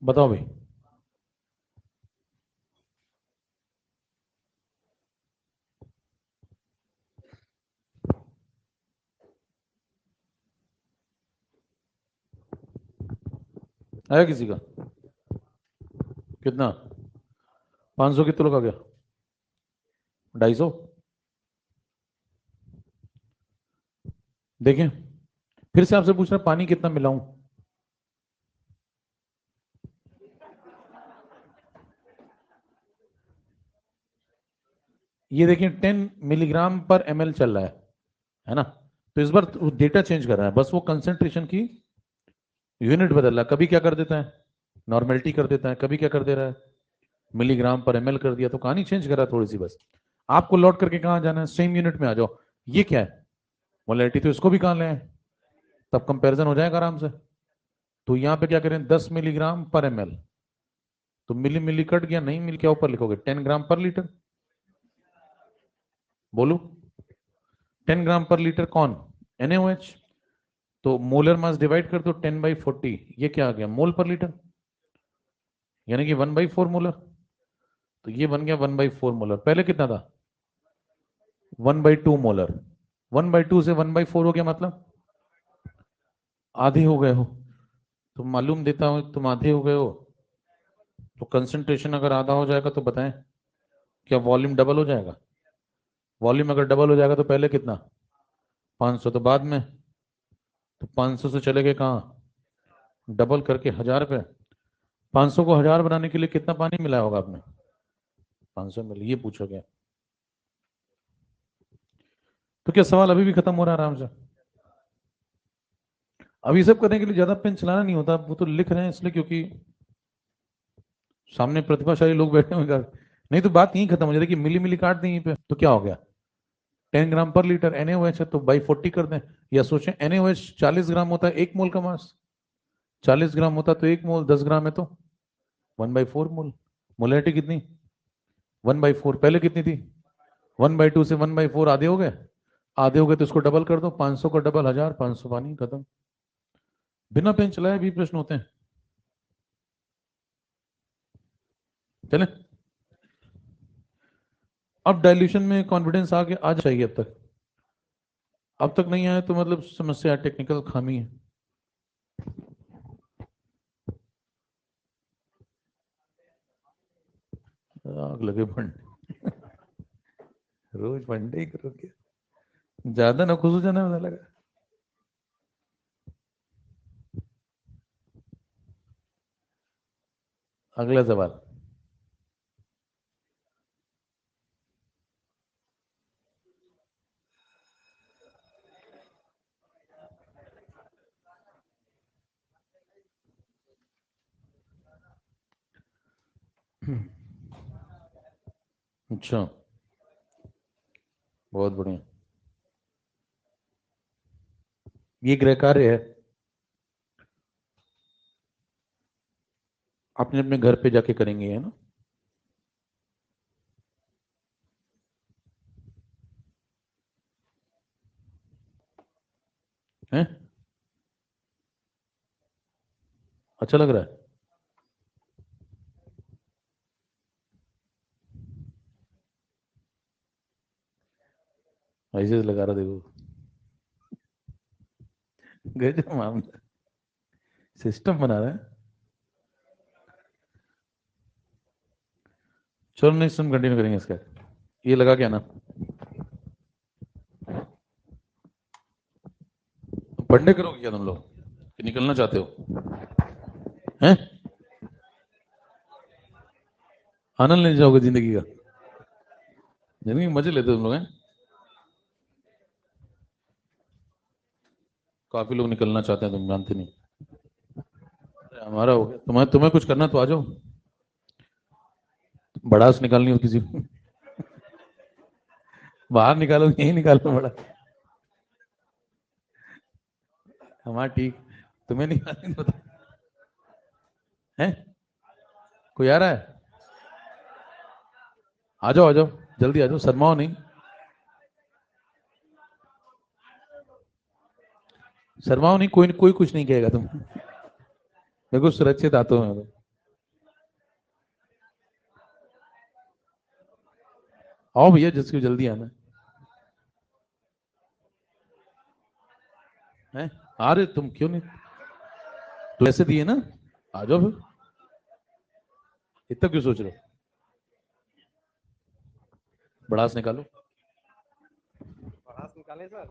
बताओ भाई। आया किसी का? कितना? 500 कितने लोग आ गया? 250। देखें, फिर से आपसे पूछ रहा पानी कितना मिलाऊं। ये देखिए 10 मिलीग्राम पर ml चल रहा है ना? तो इस बार डेटा चेंज कर रहा है, बस वो कंसेंट्रेशन की यूनिट बदल रहा है। कभी क्या कर देता है, नॉर्मेलिटी कर देता है, कभी क्या कर दे रहा है, मिलीग्राम पर ml कर दिया। तो कहानी चेंज कर रहा है थोड़ी सी बस। आपको लौट करके कहां जाना है, सेम यूनिट में आ जाओ। ये क्या है, मोलैरिटी, तो इसको भी कहां ले आए, तब कंपैरिजन हो जाएगा आराम से। तो यहाँ पे क्या करें, 10 मिलीग्राम पर ml, तो मिली मिली कट गया, नहीं मिल क्या ऊपर लिखोगे, 10 ग्राम पर लीटर। बोलो, 10 ग्राम पर लीटर कौन? NaOH। तो मोलर मास डिवाइड कर दो 10/40, ये क्या आ गया, मोल पर लीटर, यानी कि 1/4 मोलर। तो ये बन गया 1/4 मोलर। पहले कितना था? 1/2 मोलर। 1/2 से 1/4 हो गया, मतलब आधे हो गए हो। तो मालूम देता हूं तुम आधे हो गए हो। तो कंसंट्रेशन अगर आधा हो जाएगा तो बताएं, क्या वॉल्यूम डबल हो जाएगा? वॉल्यूम अगर डबल हो जाएगा तो पहले कितना? 500, तो बाद में, तो 500 से चले गए कहाँ, डबल करके 1000 पे। 500 को 1000 बनाने के लिए कितना पानी मिलाया होगा आपने? 500 मिल, ये पूछोगे। तो क्या सवाल अभी भी खत्म हो रहा है आराम से? अब ये सब करने के लिए ज्यादा पेन चलाना नहीं होता, वो तो लिख रहे हैं इसलिए क्योंकि सामने प्रतिभाशाली लोग बैठे होंगे। नहीं तो बात यहीं खत्म हो जाती कि मिली मिली काट दें यहीं पे, तो क्या हो गया, 10 ग्राम पर लीटर NaOH है तो बाई 40 कर दें। या सोचें NaOH 40 ग्राम होता है, 1 मोल का मास, 40 ग्राम होता तो 1 मोल, 10 ग्राम है तो 1/4 मोल। मोलैरिटी कितनी? 1/4। पहले कितनी थी? 1/2 से 1/4, आधे हो गए। आधे हो गए तो इसको डबल कर दो, 500 का डबल 1000, 500 पानी खत्म। बिना पेन चलाए भी प्रश्न होते हैं। चले, अब डाइल्यूशन में कॉन्फिडेंस आगे आ चाहिए, अब तक नहीं आया तो मतलब समस्या, टेक्निकल खामी है। आग लगे फंड रोज फंडे ही करोगे, ज्यादा ना खुश हो जाना, मुझे लगा। अगला सवाल। अच्छा, बहुत बढ़िया। ये गृह कार्य है, अपने अपने घर पे जाके करेंगे, है ना? हैं? अच्छा लग रहा है? ऐसे लगा रहा, देखो। गजब मामला, सिस्टम बना रहा है। चलो नेक्स्ट हम कंटिन्यू करेंगे इसका। ये लगा क्या ना? पढ़ने करोगे क्या तुम लोग, कि निकलना चाहते हो? हैं? आनंद लेने जाओगे जिंदगी का? जिंदगी में मजे लेते हो तुम लोग, हैं? काफी लोग निकलना चाहते हैं, तुम जानते नहीं। अरे हमारा हो गया, तुम्हें तुम्हें कुछ करना तो आ जाओ। भड़ास निकालनी हो किसी को, बाहर निकालो, यही निकालो बड़ा। हमारा ठीक, तुम्हें निकालनी तो बताओ। हैं? कोई आ रहा है? आ जाओ आ जाओ, जल्दी आ जाओ, शर्माओ नहीं। शर्माओ नहीं, कोई कोई कुछ नहीं कहेगा तुम, बिल्कुल सुरक्षित हाथों में हो। आओ भैया, जिसको जल्दी आना है। आ रहे तुम क्यों नहीं? तो ऐसे दिए ना, आ जाओ फिर, इतना क्यों सोच रहे हो? बड़ास निकालो।
पढ़ास निकाले सर।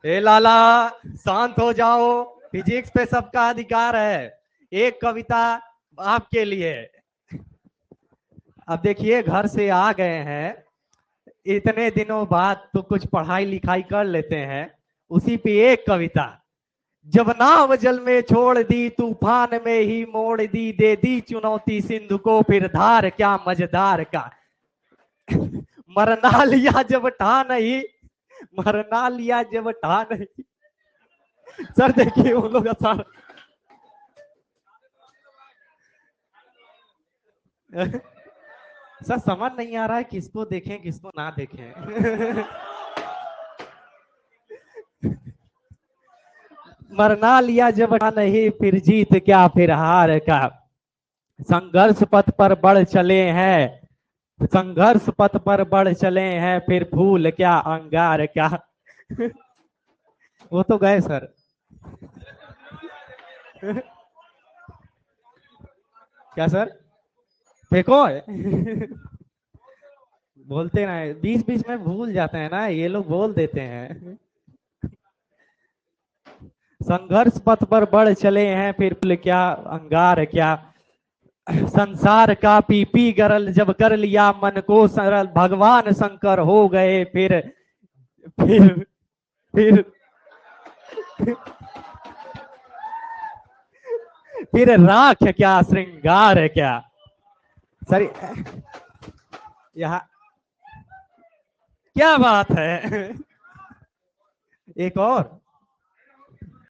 ए लाला, शांत हो जाओ। फिजिक्स पे सबका अधिकार है। एक कविता आपके लिए। अब देखिए, घर से आ गए हैं, इतने दिनों बाद तो कुछ पढ़ाई लिखाई कर लेते हैं। उसी पे एक कविता। जब नाव जल में छोड़ दी, तूफान में ही मोड़ दी, दे दी चुनौती सिंधु को, फिर धार क्या मजेदार का। मरना लिया जब ठान ही, मरना लिया जब ठान ही। सर देखिए वो लोग आसान। सर समझ नहीं आ रहा है किसको देखें किसको ना देखें। मरना लिया जब नहीं, फिर जीत क्या फिर हार का। संघर्ष पथ पर बढ़ चले हैं, संघर्ष पथ पर बढ़ चले हैं, फिर फूल क्या अंगार क्या। वो तो गए सर। क्या सर? फेंको है। बोलते ना, बीच बीच में भूल जाते हैं ना, ये लोग बोल देते हैं। संघर्ष पथ पर बढ़ चले हैं, फिर फूल क्या अंगार क्या। संसार का पी पी गरल जब कर लिया मन को सरल, भगवान शंकर हो गए फिर फिर फिर राख क्या श्रृंगार क्या। सर यहाँ क्या बात है। एक और